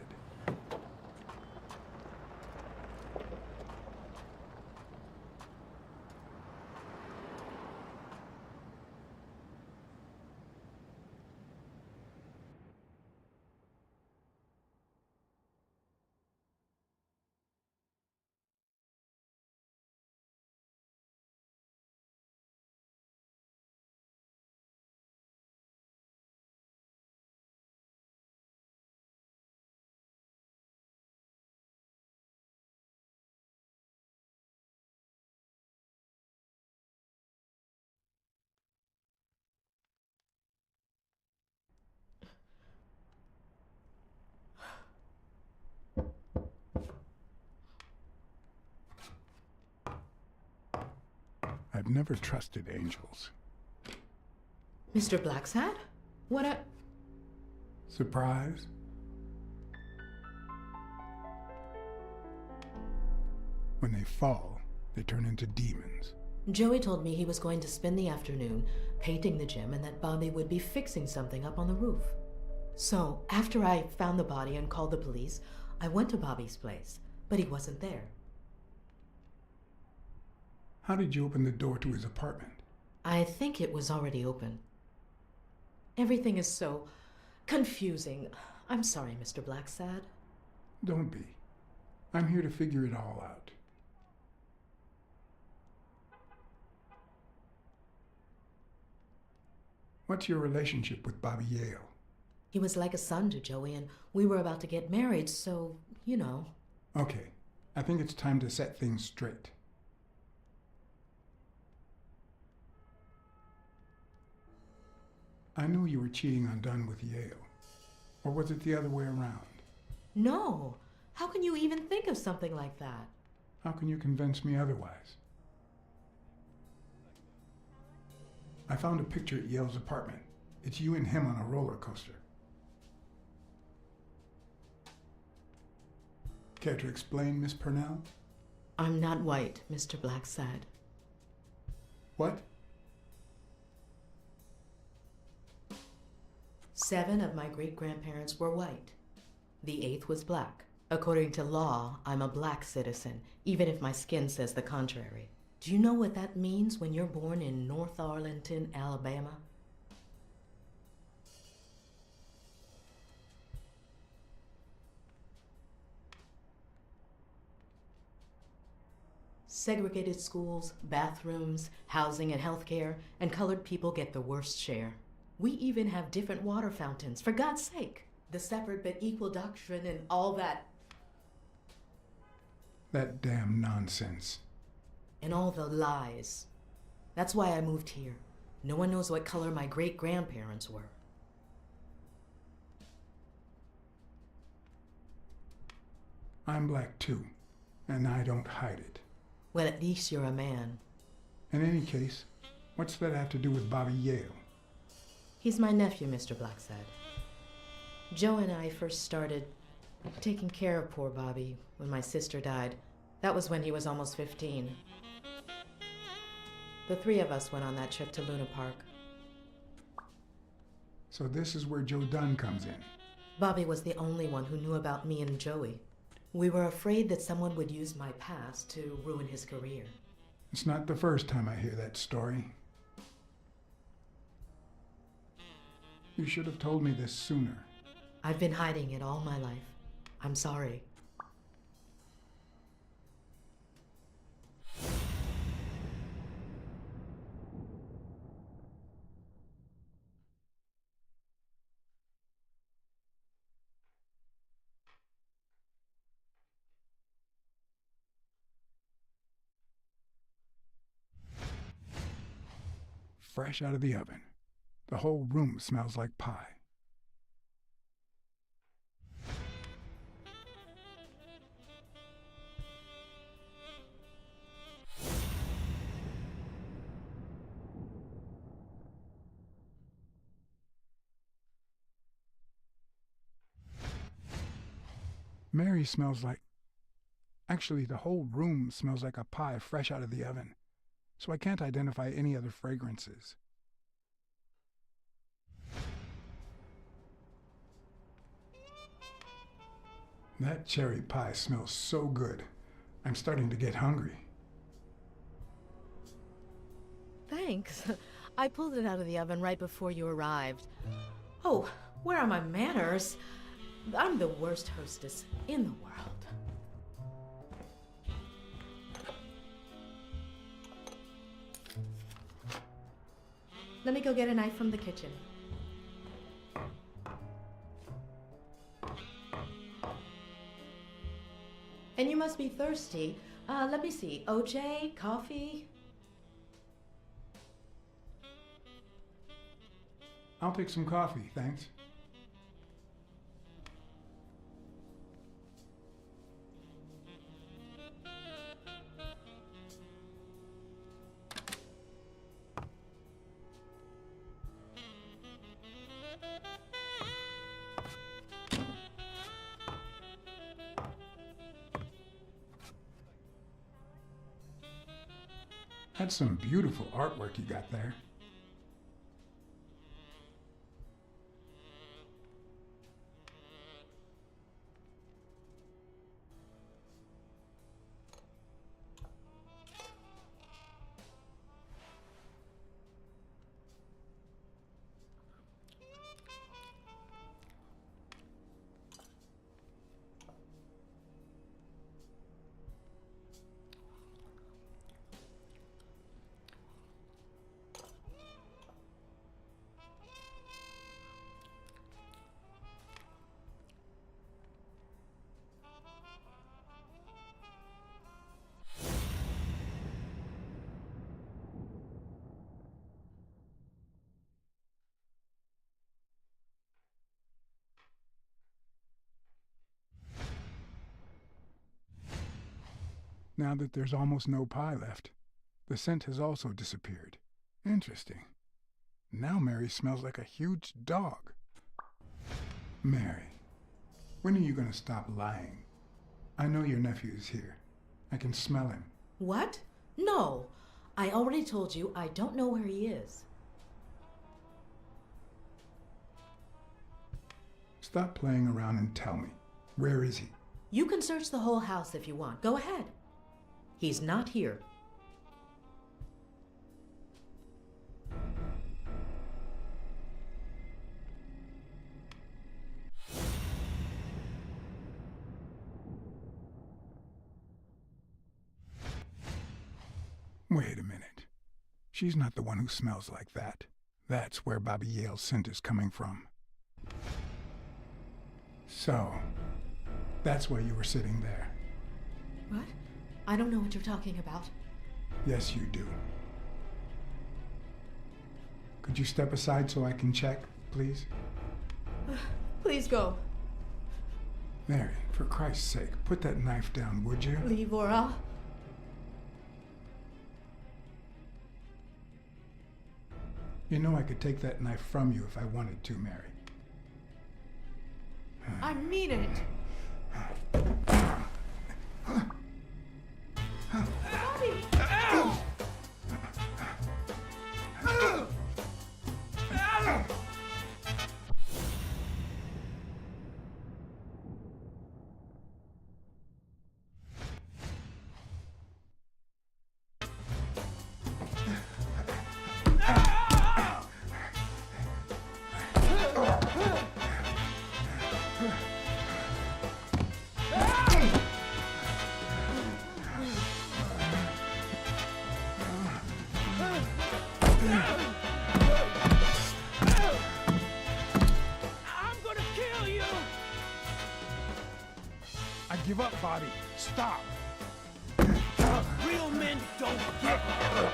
I've never trusted angels. Mr. Blacksad? What a... Surprise? When they fall, they turn into demons. Joey told me he was going to spend the afternoon painting the gym and that Bobby would be fixing something up on the roof. So, after I found the body and called the police, I went to Bobby's place, but he wasn't there. How did you open the door to his apartment? I think it was already open. Everything is so confusing. I'm sorry, Mr. Blacksad. Don't be. I'm here to figure it all out. What's your relationship with Bobby Yale? He was like a son to Joey, and we were about to get married, so, you know. Okay, I think it's time to set things straight. I knew you were cheating on Dunn with Yale. Or was it the other way around? No. How can you even think of something like that? How can you convince me otherwise? I found a picture at Yale's apartment. It's you and him on a roller coaster. Care to explain, Miss Purnell? I'm not white, Mr. Blacksad. What? 7 of my great-grandparents were white. The 8th was black. According to law, I'm a black citizen, even if my skin says the contrary. Do you know what that means when you're born in North Arlington, Alabama? Segregated schools, bathrooms, housing and healthcare, and colored people get the worst share. We even have different water fountains, for God's sake. The separate but equal doctrine and all that. That damn nonsense. And all the lies. That's why I moved here. No one knows what color my great-grandparents were. I'm black too, and I don't hide it. Well, at least you're a man. In any case, what's that have to do with Bobby Yale? He's my nephew, Mr. Blacksad. Joe and I first started taking care of poor Bobby when my sister died. That was when he was almost 15. The 3 of us went on that trip to Luna Park. So this is where Joe Dunn comes in. Bobby was the only one who knew about me and Joey. We were afraid that someone would use my past to ruin his career. It's not the first time I hear that story. You should have told me this sooner. I've been hiding it all my life. I'm sorry. Fresh out of the oven. The whole room smells like pie. Mary smells like... Actually, the whole room smells like a pie fresh out of the oven, so I can't identify any other fragrances. That cherry pie smells so good. I'm starting to get hungry. Thanks. I pulled it out of the oven right before you arrived. Oh, where are my manners? I'm the worst hostess in the world. Let me go get a knife from the kitchen. And you must be thirsty. Let me see. OJ? Coffee? I'll take some coffee, thanks. That's some beautiful artwork you got there. Now that there's almost no pie left, the scent has also disappeared. Interesting. Now Mary smells like a huge dog. Mary, when are you going to stop lying? I know your nephew is here. I can smell him. What? No. I already told you I don't know where he is. Stop playing around and tell me. Where is he? You can search the whole house if you want. Go ahead. He's not here. Wait a minute. She's not the one who smells like that. That's where Bobby Yale's scent is coming from. So, that's why you were sitting there. What? I don't know what you're talking about. Yes, you do. Could you step aside so I can check, please? Please go. Mary, for Christ's sake, put that knife down, would you? Leave or I'll... You know I could take that knife from you if I wanted to, Mary. I mean it. Bobby! I give up, Bobby. Stop. Real men don't give up.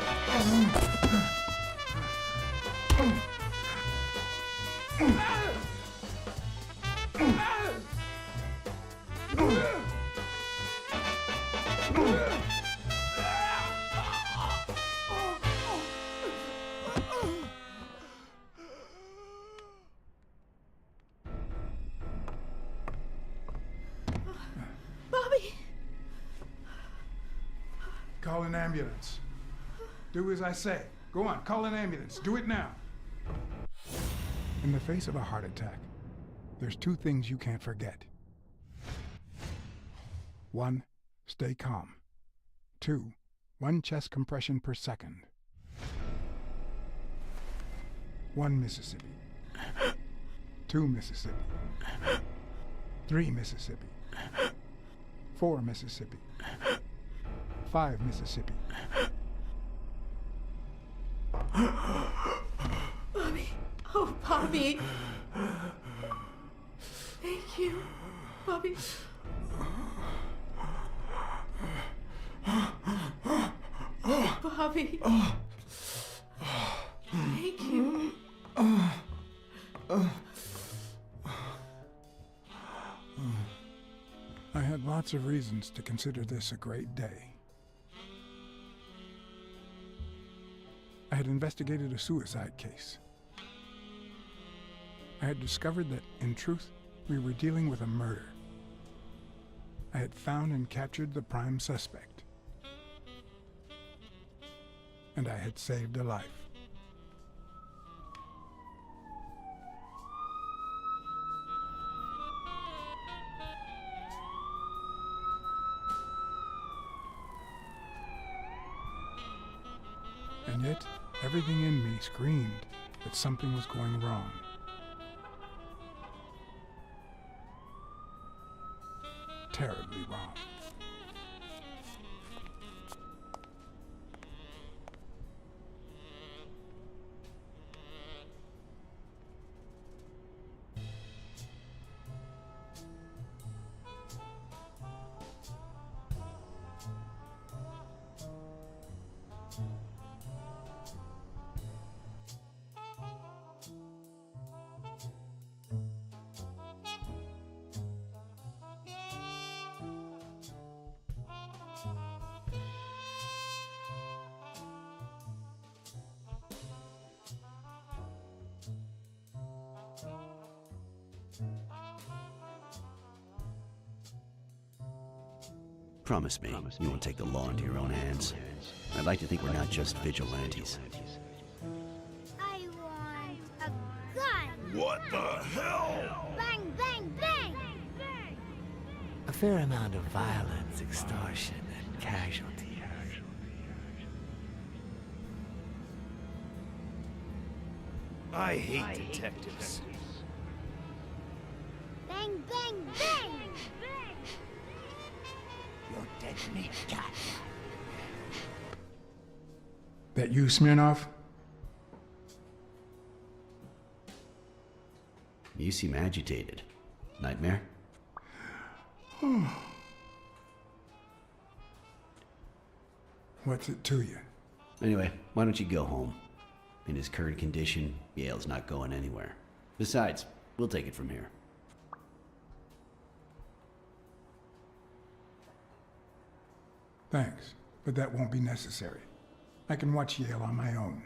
ambulance. Do as I say. Go on, call an ambulance. Do it now. In the face of a heart attack, there's two things you can't forget. 1, stay calm. 2, 1 chest compression per second. 1 Mississippi. 2 Mississippi. 3 Mississippi. 4 Mississippi. 5 Mississippi. Bobby. Oh, Bobby. Thank you, Bobby. Bobby. Thank you. I had lots of reasons to consider this a great day. I had investigated a suicide case. I had discovered that, in truth, we were dealing with a murder. I had found and captured the prime suspect. And I had saved a life. And yet, everything in me screamed that something was going wrong. Terribly wrong. Promise me you won't take the law into your own hands. I'd like to think we're not just vigilantes. I want a gun! What the hell? Bang, bang, bang! A fair amount of violence, extortion, and casualties. I hate detectives. Bang, bang, bang! You're dead meat, cat. That you, Smirnov? You seem agitated. Nightmare? What's it to you? Anyway, why don't you go home? In his current condition, Yale's not going anywhere. Besides, we'll take it from here. Thanks, but that won't be necessary. I can watch Yale on my own.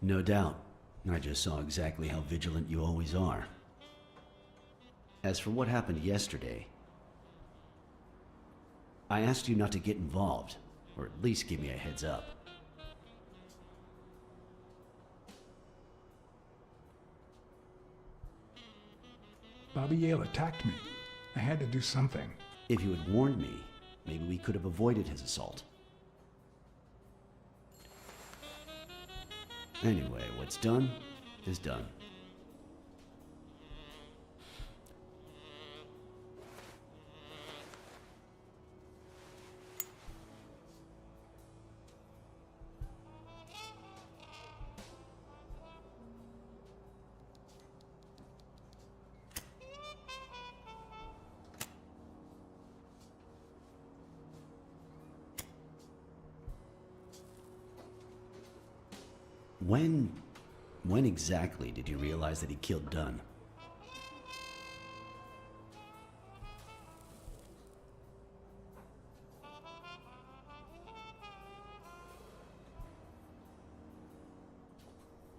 No doubt. I just saw exactly how vigilant you always are. As for what happened yesterday, I asked you not to get involved, or at least give me a heads up. Bobby Yale attacked me. I had to do something. If you had warned me, maybe we could have avoided his assault. Anyway, what's done is done. When exactly did you realize that he killed Dunn?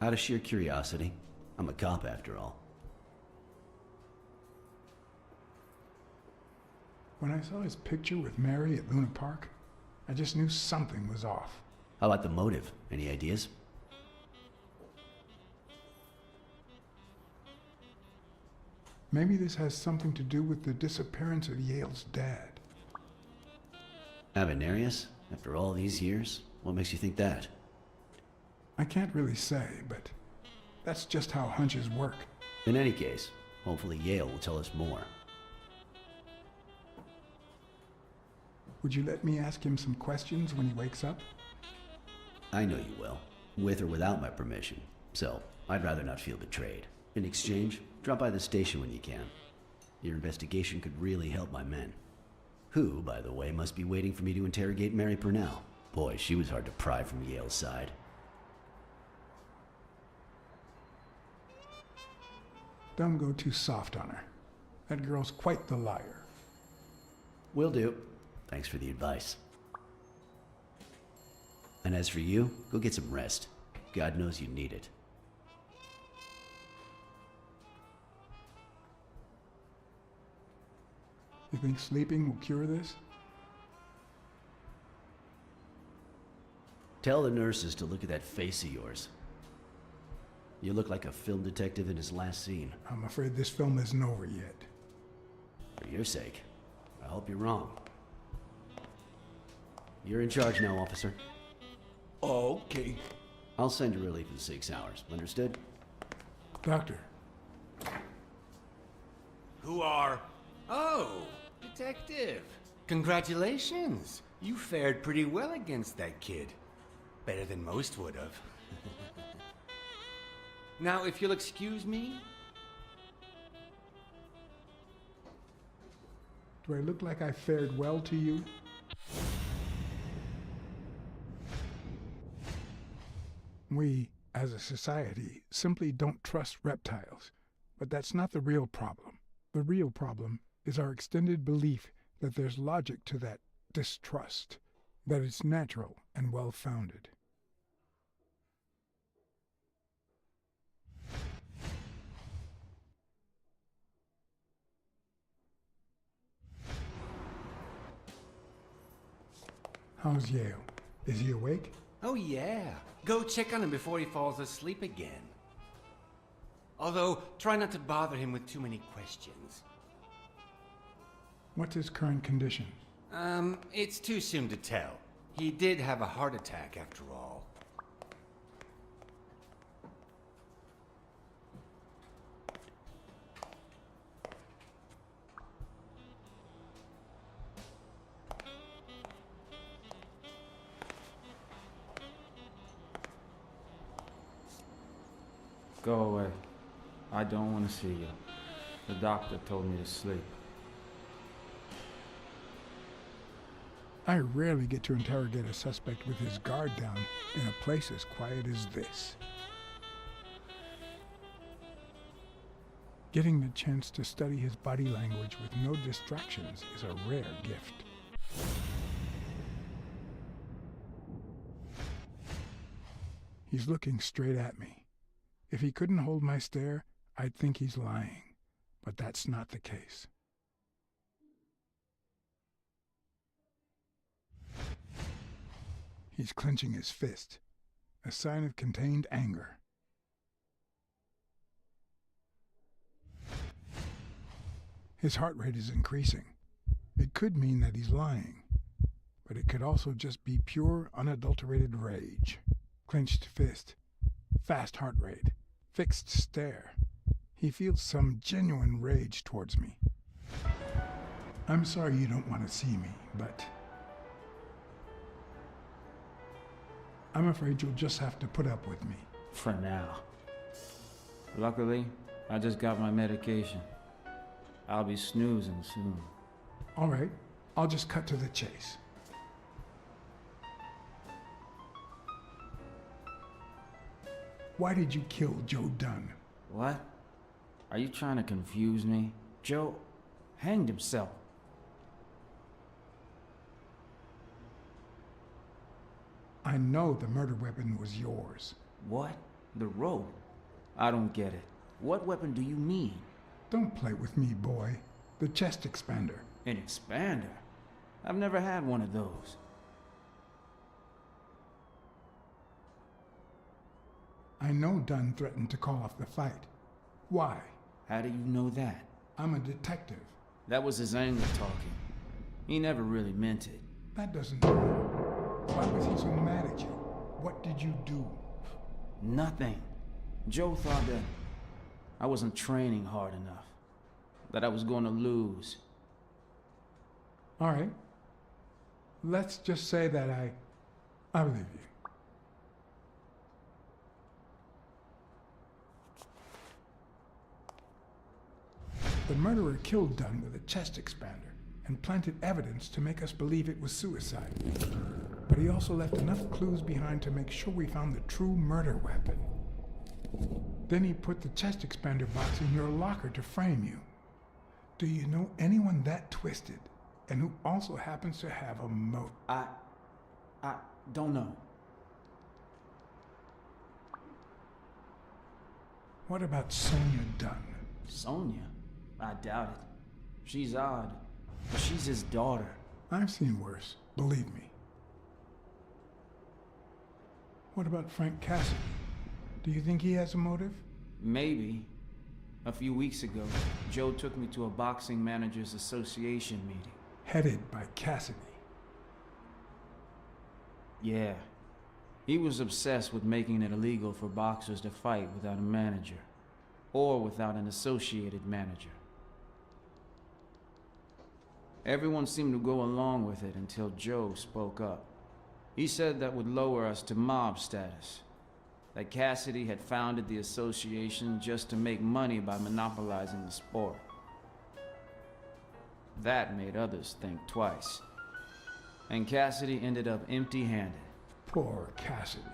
Out of sheer curiosity. I'm a cop after all. When I saw his picture with Mary at Luna Park, I just knew something was off. How about the motive? Any ideas? Maybe this has something to do with the disappearance of Yale's dad. Avenarius? After all these years? What makes you think that? I can't really say, but that's just how hunches work. In any case, hopefully Yale will tell us more. Would you let me ask him some questions when he wakes up? I know you will, with or without my permission, so I'd rather not feel betrayed. In exchange, drop by the station when you can. Your investigation could really help my men. Who, by the way, must be waiting for me to interrogate Mary Purnell. Boy, she was hard to pry from Yale's side. Don't go too soft on her. That girl's quite the liar. Will do. Thanks for the advice. And as for you, go get some rest. God knows you need it. You think sleeping will cure this? Tell the nurses to look at that face of yours. You look like a film detective in his last scene. I'm afraid this film isn't over yet. For your sake, I hope you're wrong. You're in charge now, officer. Okay. I'll send you relief in 6 hours. Understood? Doctor. Who are... Oh, detective. Congratulations. You fared pretty well against that kid. Better than most would have. Now, if you'll excuse me... Do I look like I fared well to you? We, as a society, simply don't trust reptiles. But that's not the real problem. The real problem is our extended belief that there's logic to that distrust, that it's natural and well-founded. How's Yale? Is he awake? Oh, yeah. Go check on him before he falls asleep again. Although, try not to bother him with too many questions. What's his current condition? It's too soon to tell. He did have a heart attack after all. Go away. I don't want to see you. The doctor told me to sleep. I rarely get to interrogate a suspect with his guard down in a place as quiet as this. Getting the chance to study his body language with no distractions is a rare gift. He's looking straight at me. If he couldn't hold my stare, I'd think he's lying, but that's not the case. He's clenching his fist, a sign of contained anger. His heart rate is increasing. It could mean that he's lying, but it could also just be pure, unadulterated rage. Clenched fist, fast heart rate, fixed stare. He feels some genuine rage towards me. I'm sorry you don't want to see me, but I'm afraid you'll just have to put up with me. For now. Luckily, I just got my medication. I'll be snoozing soon. All right, I'll just cut to the chase. Why did you kill Joe Dunn? What? Are you trying to confuse me? Joe hanged himself. I know the murder weapon was yours. What? The rope? I don't get it. What weapon do you mean? Don't play with me, boy. The chest expander. An expander? I've never had one of those. I know Dunn threatened to call off the fight. Why? How do you know that? I'm a detective. That was his anger talking. He never really meant it. That doesn't matter. Why was he so mad at you? What did you do? Nothing. Joe thought that I wasn't training hard enough. That I was going to lose. All right. Let's just say that I believe you. The murderer killed Dunn with a chest expander and planted evidence to make us believe it was suicide. But he also left enough clues behind to make sure we found the true murder weapon. Then he put the chest expander box in your locker to frame you. Do you know anyone that twisted and who also happens to have a motive? I don't know. What about Sonia Dunn? Sonia? I doubt it. She's odd, but she's his daughter. I've seen worse, believe me. What about Frank Cassidy? Do you think he has a motive? Maybe. A few weeks ago, Joe took me to a boxing managers association meeting. Headed by Cassidy. Yeah. He was obsessed with making it illegal for boxers to fight without a manager. Or without an associated manager. Everyone seemed to go along with it until Joe spoke up. He said that would lower us to mob status. That Cassidy had founded the association just to make money by monopolizing the sport. That made others think twice. And Cassidy ended up empty-handed. Poor Cassidy.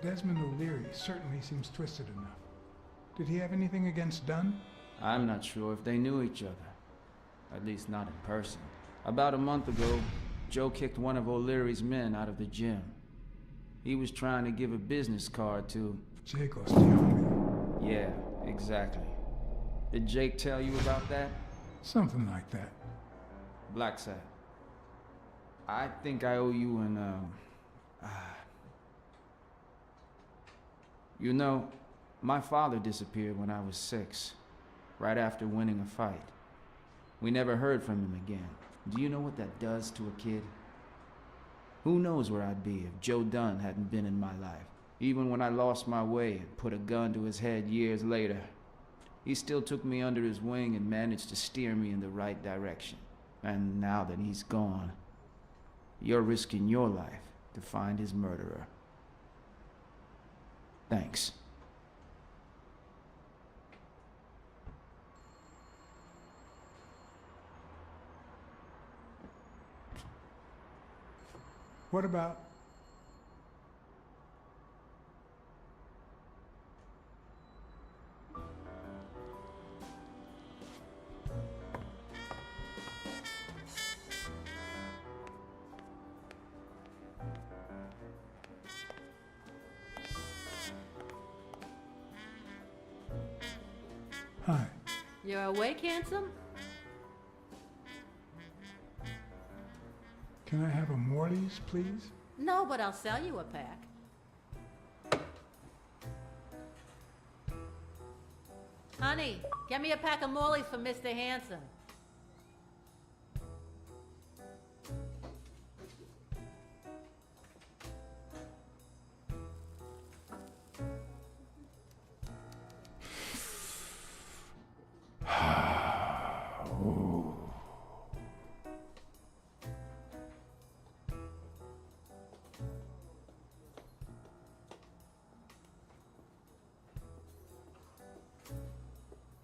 Desmond O'Leary certainly seems twisted enough. Did he have anything against Dunn? I'm not sure if they knew each other. At least not in person. About a month ago, Joe kicked one of O'Leary's men out of the gym. He was trying to give a business card to... Jake Ostione. Yeah, exactly. Did Jake tell you about that? Something like that. Blacksad. I think I owe you an, You know, my father disappeared when I was 6, right after winning a fight. We never heard from him again. Do you know what that does to a kid? Who knows where I'd be if Joe Dunn hadn't been in my life. Even when I lost my way and put a gun to his head years later, he still took me under his wing and managed to steer me in the right direction. And now that he's gone, you're risking your life to find his murderer. Thanks. What about... Hi. You're awake, handsome? Can I have a Morley's, please? No, but I'll sell you a pack. Honey, get me a pack of Morleys for Mr. Handsome.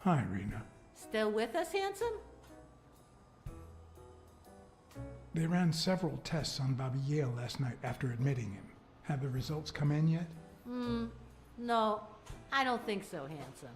Hi, Rena. Still with us, handsome? They ran several tests on Bobby Yale last night after admitting him. Have the results come in yet? No, I don't think so, handsome.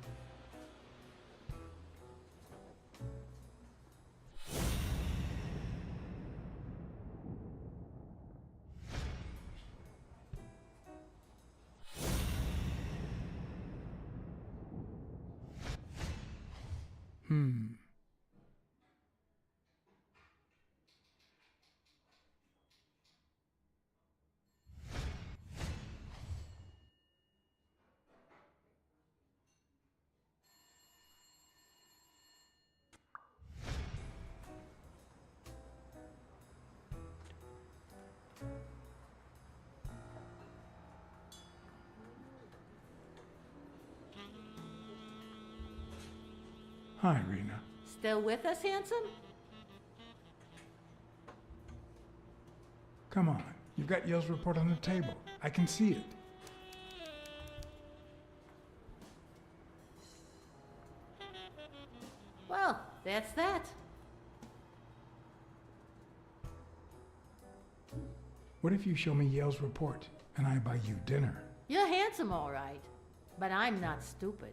Hi, Rena. Still with us, handsome? Come on. You've got Yale's report on the table. I can see it. Well, that's that. What if you show me Yale's report and I buy you dinner? You're handsome, all right. But I'm not stupid.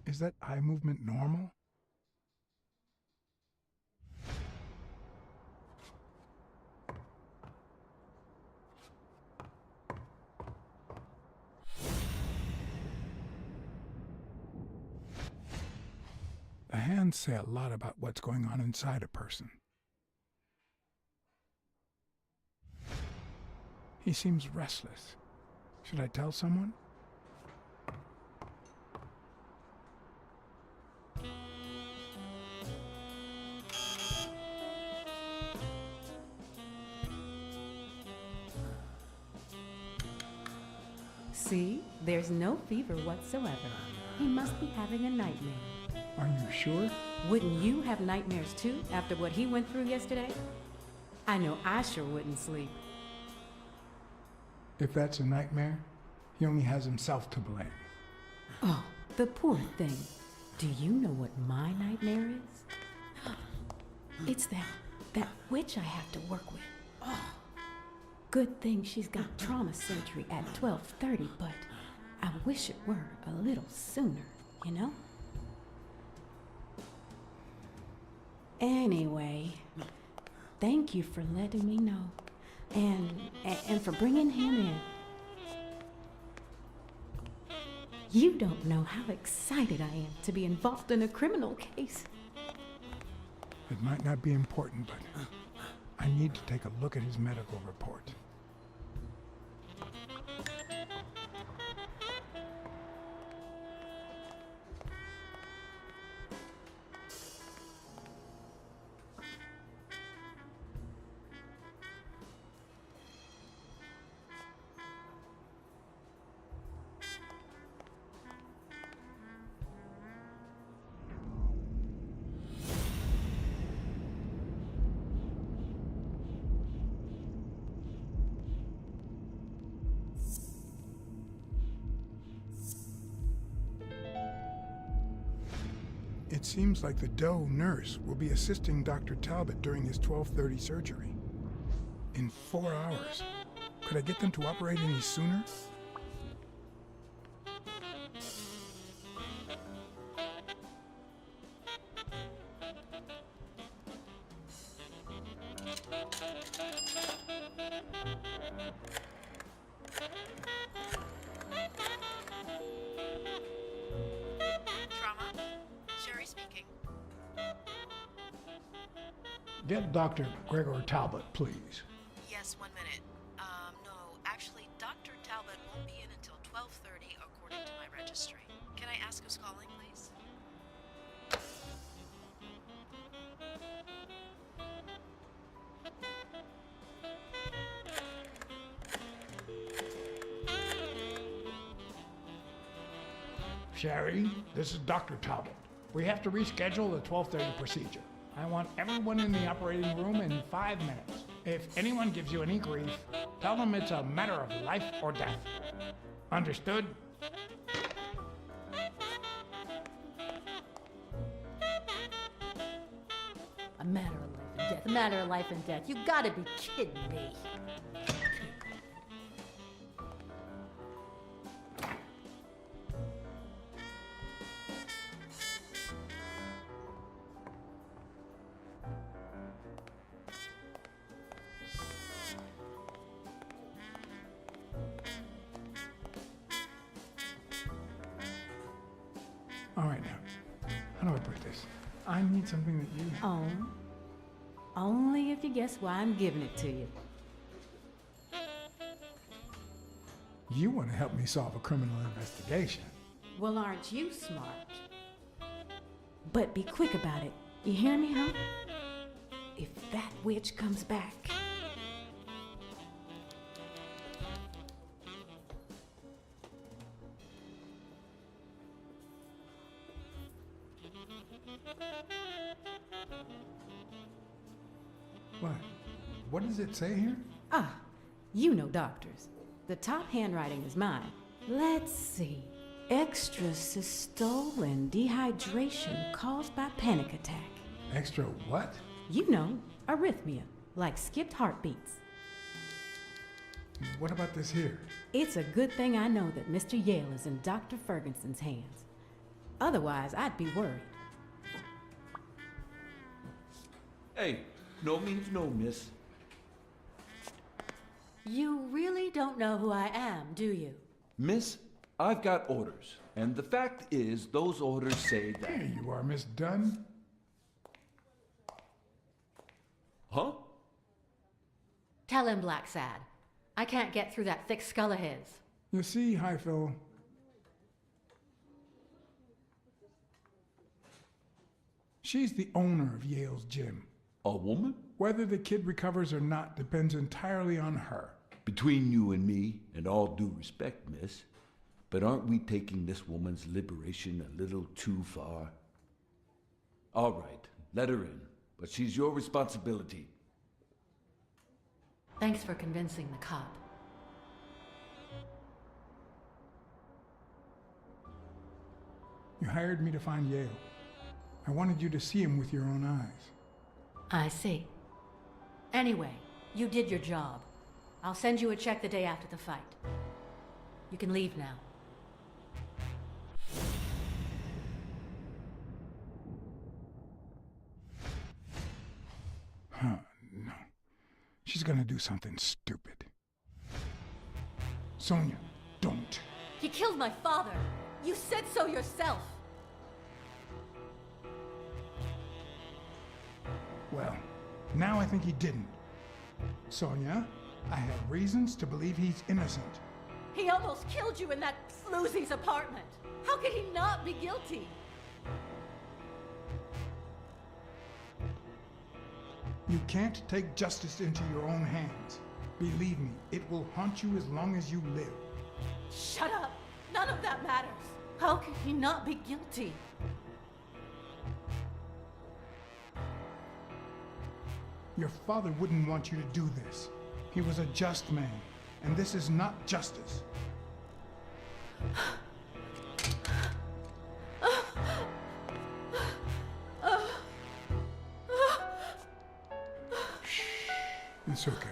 Is that eye movement normal? The hands say a lot about what's going on inside a person. He seems restless. Should I tell someone? See, there's no fever whatsoever. He must be having a nightmare. Are you sure? Wouldn't you have nightmares too after what he went through yesterday? I know I sure wouldn't sleep. If that's a nightmare, he only has himself to blame. Oh, the poor thing. Do you know what my nightmare is? It's that witch I have to work with. Oh. Good thing she's got trauma surgery at 12:30, but I wish it were a little sooner, you know? Anyway, thank you for letting me know, and for bringing him in. You don't know how excited I am to be involved in a criminal case. It might not be important, but I need to take a look at his medical report. It seems like the Doe nurse will be assisting Dr. Talbot during his 12:30 surgery. In 4 hours. Could I get them to operate any sooner? Get Dr. Gregor Talbot, please. Yes, 1 minute. No, actually, Dr. Talbot won't be in until 12:30 according to my registry. Can I ask who's calling, please? Sherry, this is Dr. Talbot. We have to reschedule the 12:30 procedure. I want everyone in the operating room in 5 minutes. If anyone gives you any grief, tell them it's a matter of life or death. Understood? A matter of life and death. A matter of life and death. You gotta be kidding me. All right, now. How do I put this? I need something that you... Oh. Only if you guess why I'm giving it to you. You want to help me solve a criminal investigation. Well, aren't you smart? But be quick about it. You hear me, huh? If that witch comes back... What? What does it say here? Ah, you know doctors. The top handwriting is mine. Let's see. Extrasystole and dehydration caused by panic attack. Extra what? You know, arrhythmia, like skipped heartbeats. What about this here? It's a good thing I know that Mr. Yale is in Dr. Ferguson's hands. Otherwise, I'd be worried. Hey, no means no, miss. You really don't know who I am, do you? Miss, I've got orders. And the fact is, those orders say that... Here you are, Miss Dunn. Huh? Tell him, Blacksad. I can't get through that thick skull of his. You see, Highfill, she's the owner of Yale's gym. A woman? Whether the kid recovers or not depends entirely on her. Between you and me, and all due respect, miss, but aren't we taking this woman's liberation a little too far? All right, let her in, but she's your responsibility. Thanks for convincing the cop. You hired me to find Yale. I wanted you to see him with your own eyes. I see. Anyway, you did your job. I'll send you a check the day after the fight. You can leave now. Huh, no. She's gonna do something stupid. Sonia, don't. He killed my father. You said so yourself. Well, now I think he didn't. Sonia, I have reasons to believe he's innocent. He almost killed you in that floozy's apartment. How could he not be guilty? You can't take justice into your own hands. Believe me, it will haunt you as long as you live. Shut up! None of that matters. How could he not be guilty? Your father wouldn't want you to do this. He was a just man, and this is not justice. Shh. It's okay.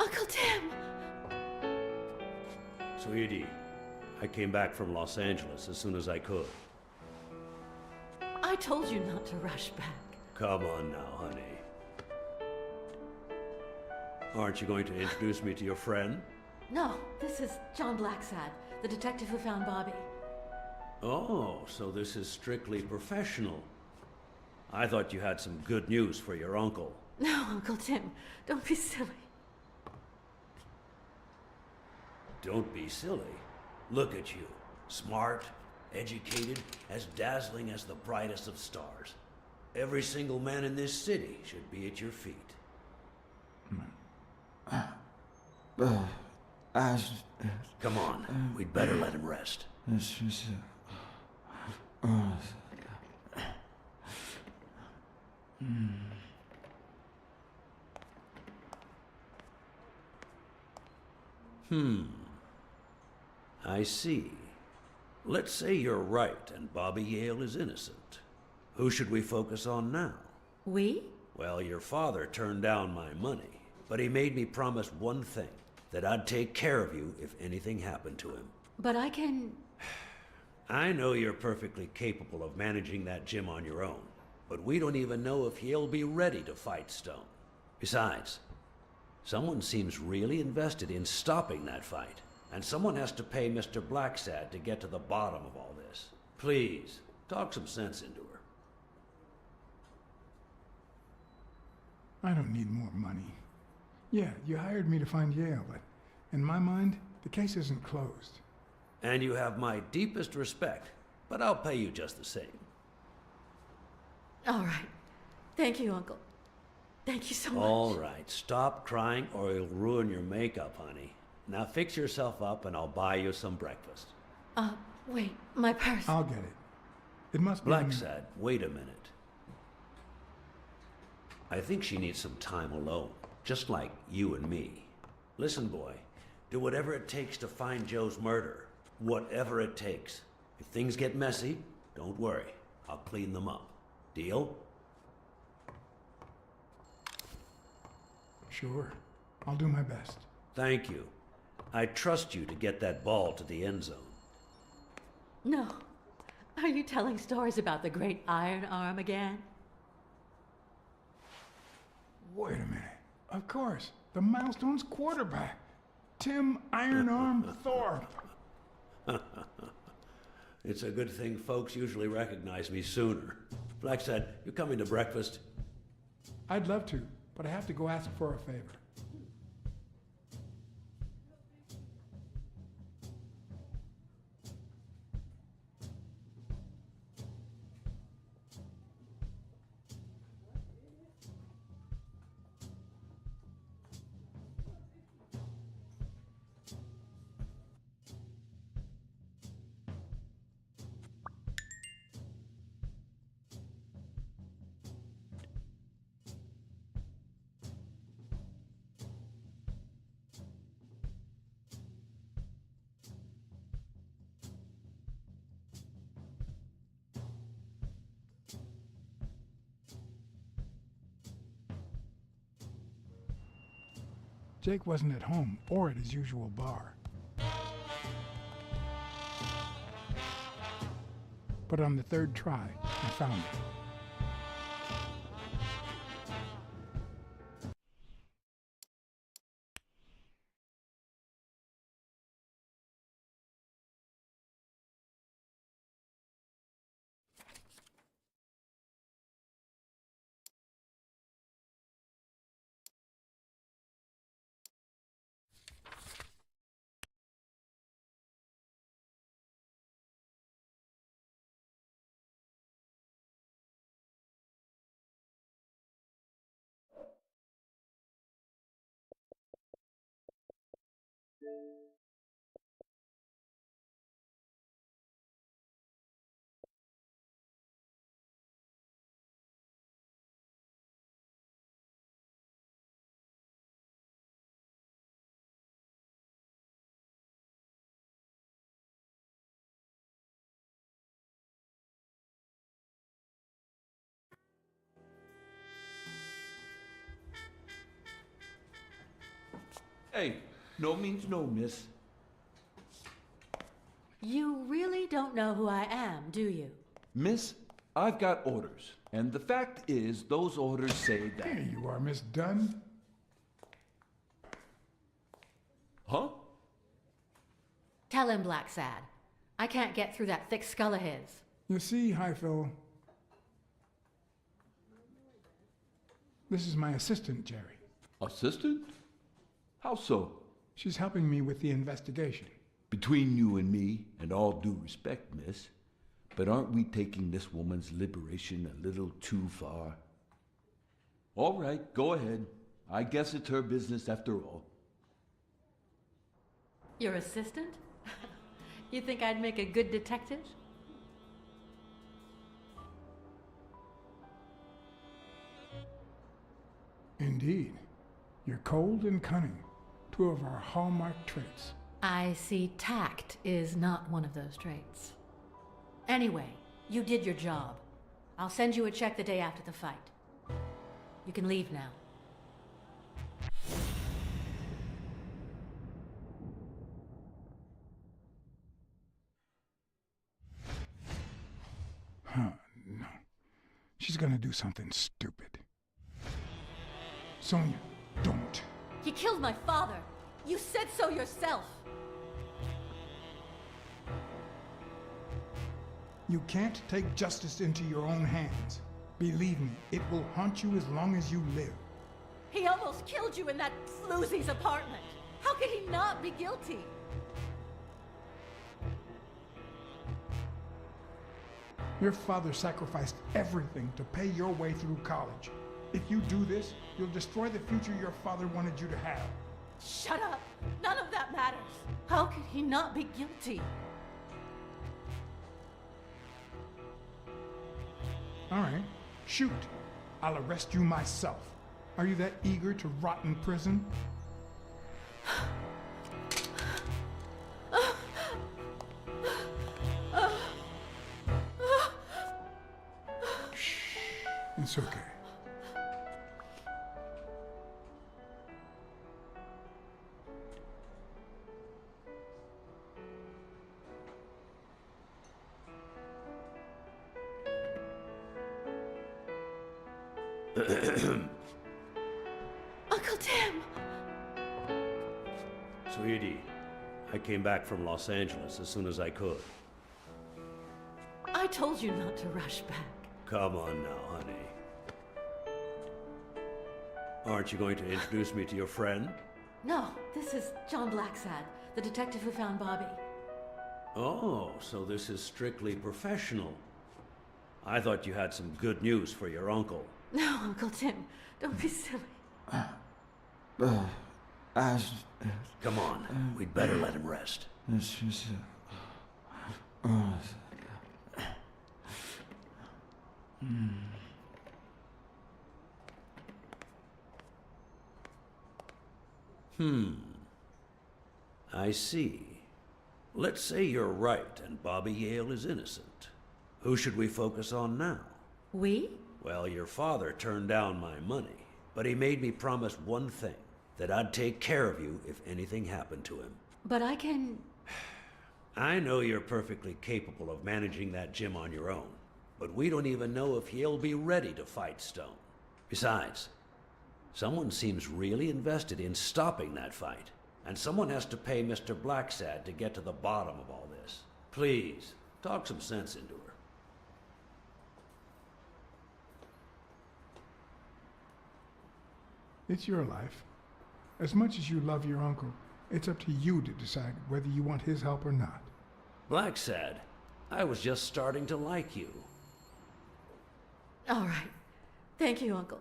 Uncle Tim! Sweetie, I came back from Los Angeles as soon as I could. I told you not to rush back. Come on now, honey. Aren't you going to introduce me to your friend? No, this is John Blacksad, the detective who found Bobby. Oh, so this is strictly professional. I thought you had some good news for your uncle. No, Uncle Tim, don't be silly. Don't be silly. Look at you. Smart, educated, as dazzling as the brightest of stars. Every single man in this city should be at your feet. Come on, we'd better let him rest. I see. Let's say you're right and Bobby Yale is innocent. Who should we focus on now? We? Well, your father turned down my money, but he made me promise one thing, that I'd take care of you if anything happened to him. But I can... I know you're perfectly capable of managing that gym on your own, but we don't even know if he'll be ready to fight Stone. Besides, someone seems really invested in stopping that fight, and someone has to pay Mr. Blacksad to get to the bottom of all this. Please, talk some sense into her. I don't need more money. Yeah, you hired me to find Yale, but in my mind, the case isn't closed. And you have my deepest respect, but I'll pay you just the same. All right. Thank you, Uncle. Thank you so much. All right, stop crying or you'll ruin your makeup, honey. Now fix yourself up and I'll buy you some breakfast. Wait, my purse. I'll get it. It must be... Blacksad, wait a minute. I think she needs some time alone, just like you and me. Listen, boy, do whatever it takes to find Joe's murderer. Whatever it takes. If things get messy, don't worry. I'll clean them up. Deal? Sure. I'll do my best. Thank you. I trust you to get that ball to the end zone. No. Are you telling stories about the great iron arm again? Wait a minute. Of course. The Milestones quarterback. Tim Iron Arm Thorpe. It's a good thing folks usually recognize me sooner. Blacksad, you coming to breakfast? I'd love to, but I have to go ask for a favor. Jake wasn't at home or at his usual bar. But on the third try, I found it. Hey, no means no, miss. You really don't know who I am, do you? Miss, I've got orders. And the fact is, those orders say that... Here you are, Miss Dunn. Huh? Tell him, Blacksad. I can't get through that thick skull of his. You see, Highfill, this is my assistant, Jerry. Assistant? How so? She's helping me with the investigation. Between you and me, and all due respect, miss, but aren't we taking this woman's liberation a little too far? All right, go ahead. I guess it's her business after all. Your assistant? You think I'd make a good detective? Indeed. You're cold and cunning. Two of our hallmark traits. I see tact is not one of those traits. Anyway, you did your job. I'll send you a check the day after the fight. You can leave now. Huh, no. She's gonna do something stupid. Sonia, don't. He killed my father. You said so yourself. You can't take justice into your own hands. Believe me, it will haunt you as long as you live. He almost killed you in that floozy's apartment. How could he not be guilty? Your father sacrificed everything to pay your way through college. If you do this, you'll destroy the future your father wanted you to have. Shut up! None of that matters. How could he not be guilty? All right, shoot. I'll arrest you myself. Are you that eager to rot in prison? Shh. It's okay. Uncle Tim! Sweetie, I came back from Los Angeles as soon as I could. I told you not to rush back. Come on now, honey. Aren't you going to introduce me to your friend? No, this is John Blacksad, the detective who found Bobby. Oh, so this is strictly professional. I thought you had some good news for your uncle. No, Uncle Tim, don't be silly. Come on, we'd better let him rest. I see. Let's say you're right and Bobby Yale is innocent. Who should we focus on now? We? Well, your father turned down my money, but he made me promise one thing, that I'd take care of you if anything happened to him. But I can... I know you're perfectly capable of managing that gym on your own, but we don't even know if he'll be ready to fight Stone. Besides, someone seems really invested in stopping that fight, and someone has to pay Mr. Blacksad to get to the bottom of all this. Please, talk some sense into her. It's your life. As much as you love your uncle, it's up to you to decide whether you want his help or not. Blacksad, I was just starting to like you. All right. Thank you, Uncle.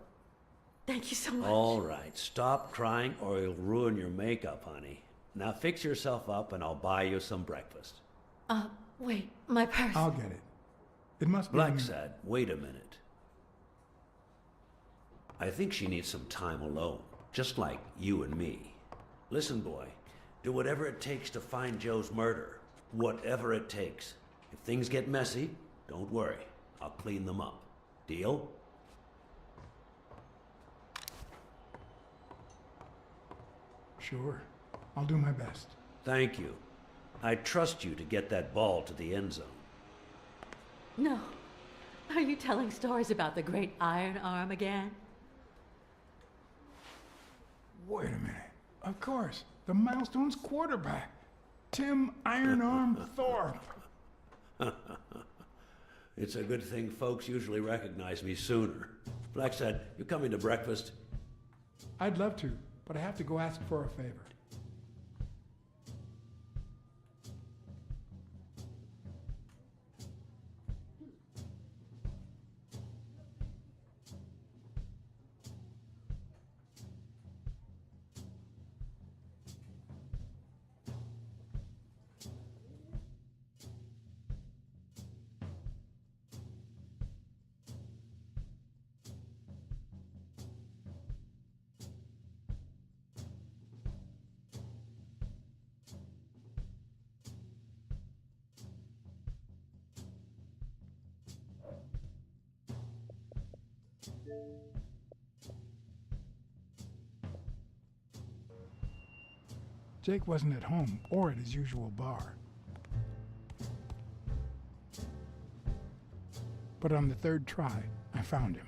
Thank you so much. All right, stop crying or you'll ruin your makeup, honey. Now fix yourself up and I'll buy you some breakfast. Wait, my purse. I'll get it. It must be... Blacksad, wait a minute. I think she needs some time alone, just like you and me. Listen, boy, do whatever it takes to find Joe's murder. Whatever it takes. If things get messy, don't worry. I'll clean them up. Deal? Sure. I'll do my best. Thank you. I trust you to get that ball to the end zone. No. Are you telling stories about the great iron arm again? Wait a minute. Of course. The Milestones quarterback. Tim Iron Arm Thorpe. It's a good thing folks usually recognize me sooner. Blacksad, you coming to breakfast? I'd love to, but I have to go ask for a favor. Jake wasn't at home or at his usual bar. But on the third try, I found him.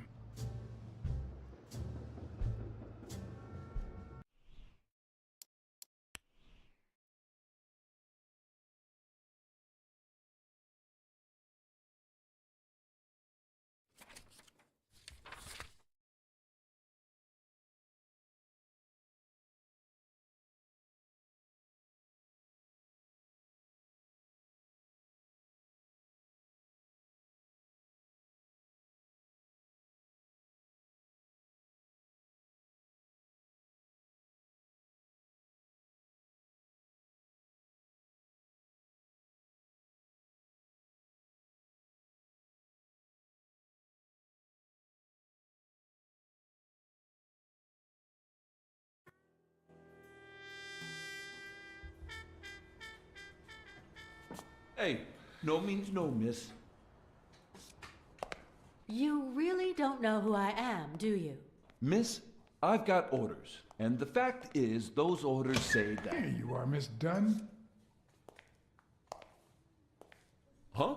Hey, no means no, miss. You really don't know who I am, do you? Miss, I've got orders. And the fact is, those orders say that... Here you are, Miss Dunn. Huh?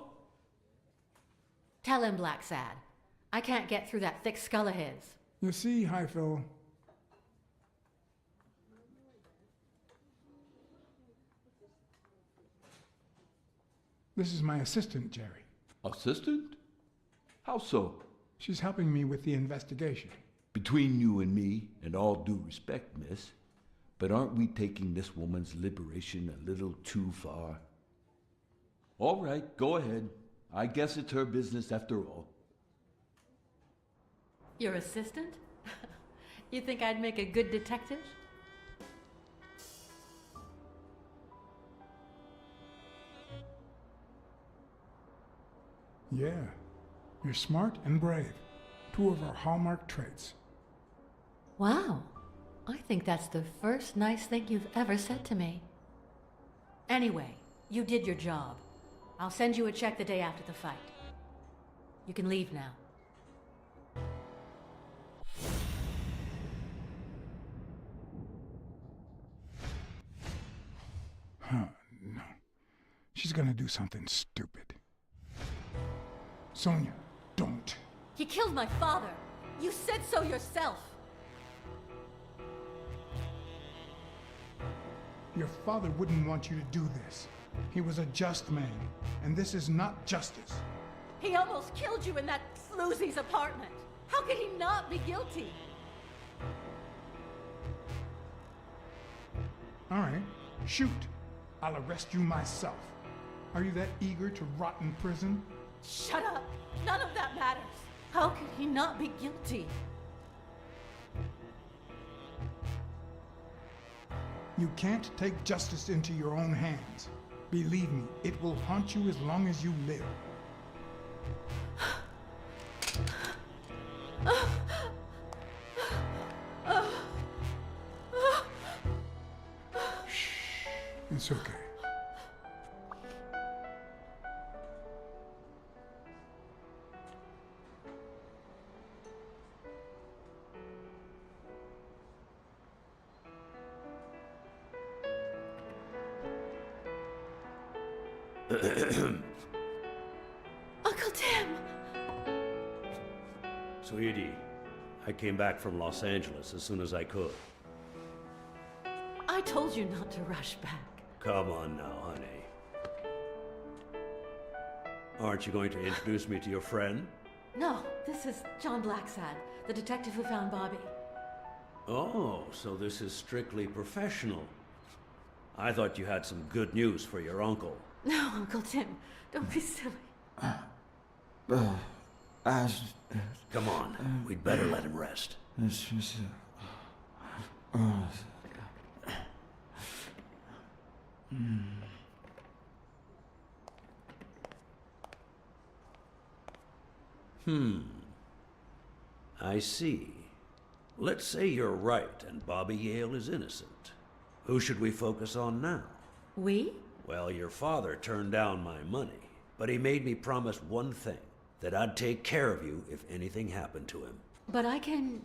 Tell him, Blacksad. I can't get through that thick skull of his. You see, Highfill, this is my assistant, Jerry. Assistant? How so? She's helping me with the investigation. Between you and me, and all due respect, miss, but aren't we taking this woman's liberation a little too far? All right, go ahead. I guess it's her business after all. Your assistant? You think I'd make a good detective? Yeah, you're smart and brave. Two of our hallmark traits. Wow. I think that's the first nice thing you've ever said to me. Anyway, you did your job. I'll send you a check the day after the fight. You can leave now. Huh, no. She's gonna do something stupid. Sonia, don't. He killed my father. You said so yourself. Your father wouldn't want you to do this. He was a just man, and this is not justice. He almost killed you in that floozy's apartment. How could he not be guilty? All right, shoot. I'll arrest you myself. Are you that eager to rot in prison? Shut up. None of that matters. How could he not be guilty? You can't take justice into your own hands. Believe me, it will haunt you as long as you live. Shh. It's okay. Uncle Tim! Sweetie, I came back from Los Angeles as soon as I could. I told you not to rush back. Come on now, honey. Aren't you going to introduce me to your friend? No, this is John Blacksad, the detective who found Bobby. Oh, so this is strictly professional. I thought you had some good news for your uncle. No, Uncle Tim, don't be silly. Come on, we'd better let him rest. I see. Let's say you're right and Bobby Yale is innocent. Who should we focus on now? We? Well, your father turned down my money, but he made me promise one thing, that I'd take care of you if anything happened to him. But I can...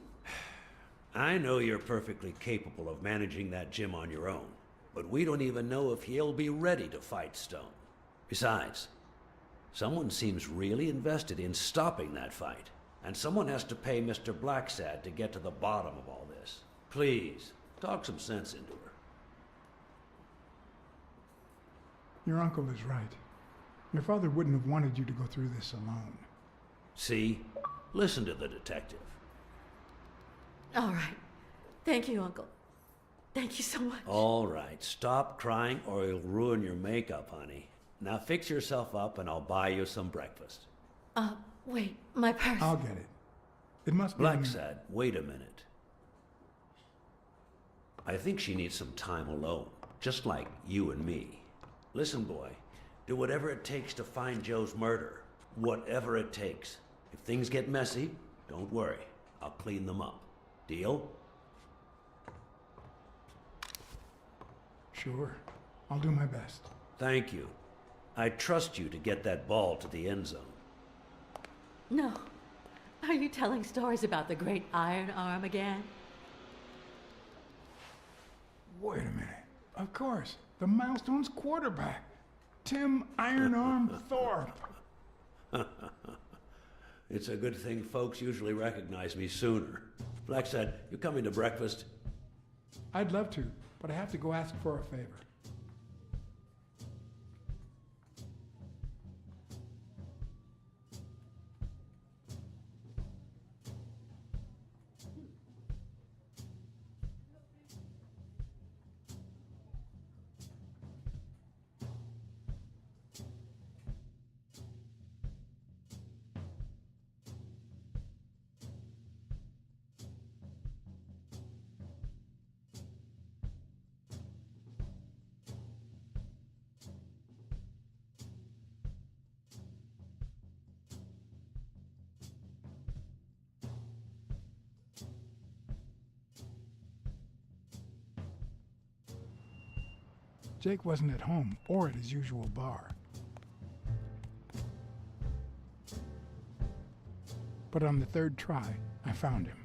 I know you're perfectly capable of managing that gym on your own, but we don't even know if he'll be ready to fight Stone. Besides, someone seems really invested in stopping that fight, and someone has to pay Mr. Blacksad to get to the bottom of all this. Please, talk some sense into her. Your uncle is right. Your father wouldn't have wanted you to go through this alone. See? Listen to the detective. All right. Thank you, Uncle. Thank you so much. All right, stop crying or you'll ruin your makeup, honey. Now fix yourself up and I'll buy you some breakfast. Wait, my purse. I'll get it. It must be... Blacksad, wait a minute. I think she needs some time alone, just like you and me. Listen, boy, do whatever it takes to find Joe's murder. Whatever it takes. If things get messy, don't worry. I'll clean them up. Deal? Sure. I'll do my best. Thank you. I trust you to get that ball to the end zone. No. Are you telling stories about the great iron arm again? Wait a minute. Of course. The Milestones quarterback. Tim Iron Arm Thorpe. It's a good thing folks usually recognize me sooner. Blacksad, you coming to breakfast? I'd love to, but I have to go ask for a favor. Jake wasn't at home or at his usual bar. But on the third try, I found him.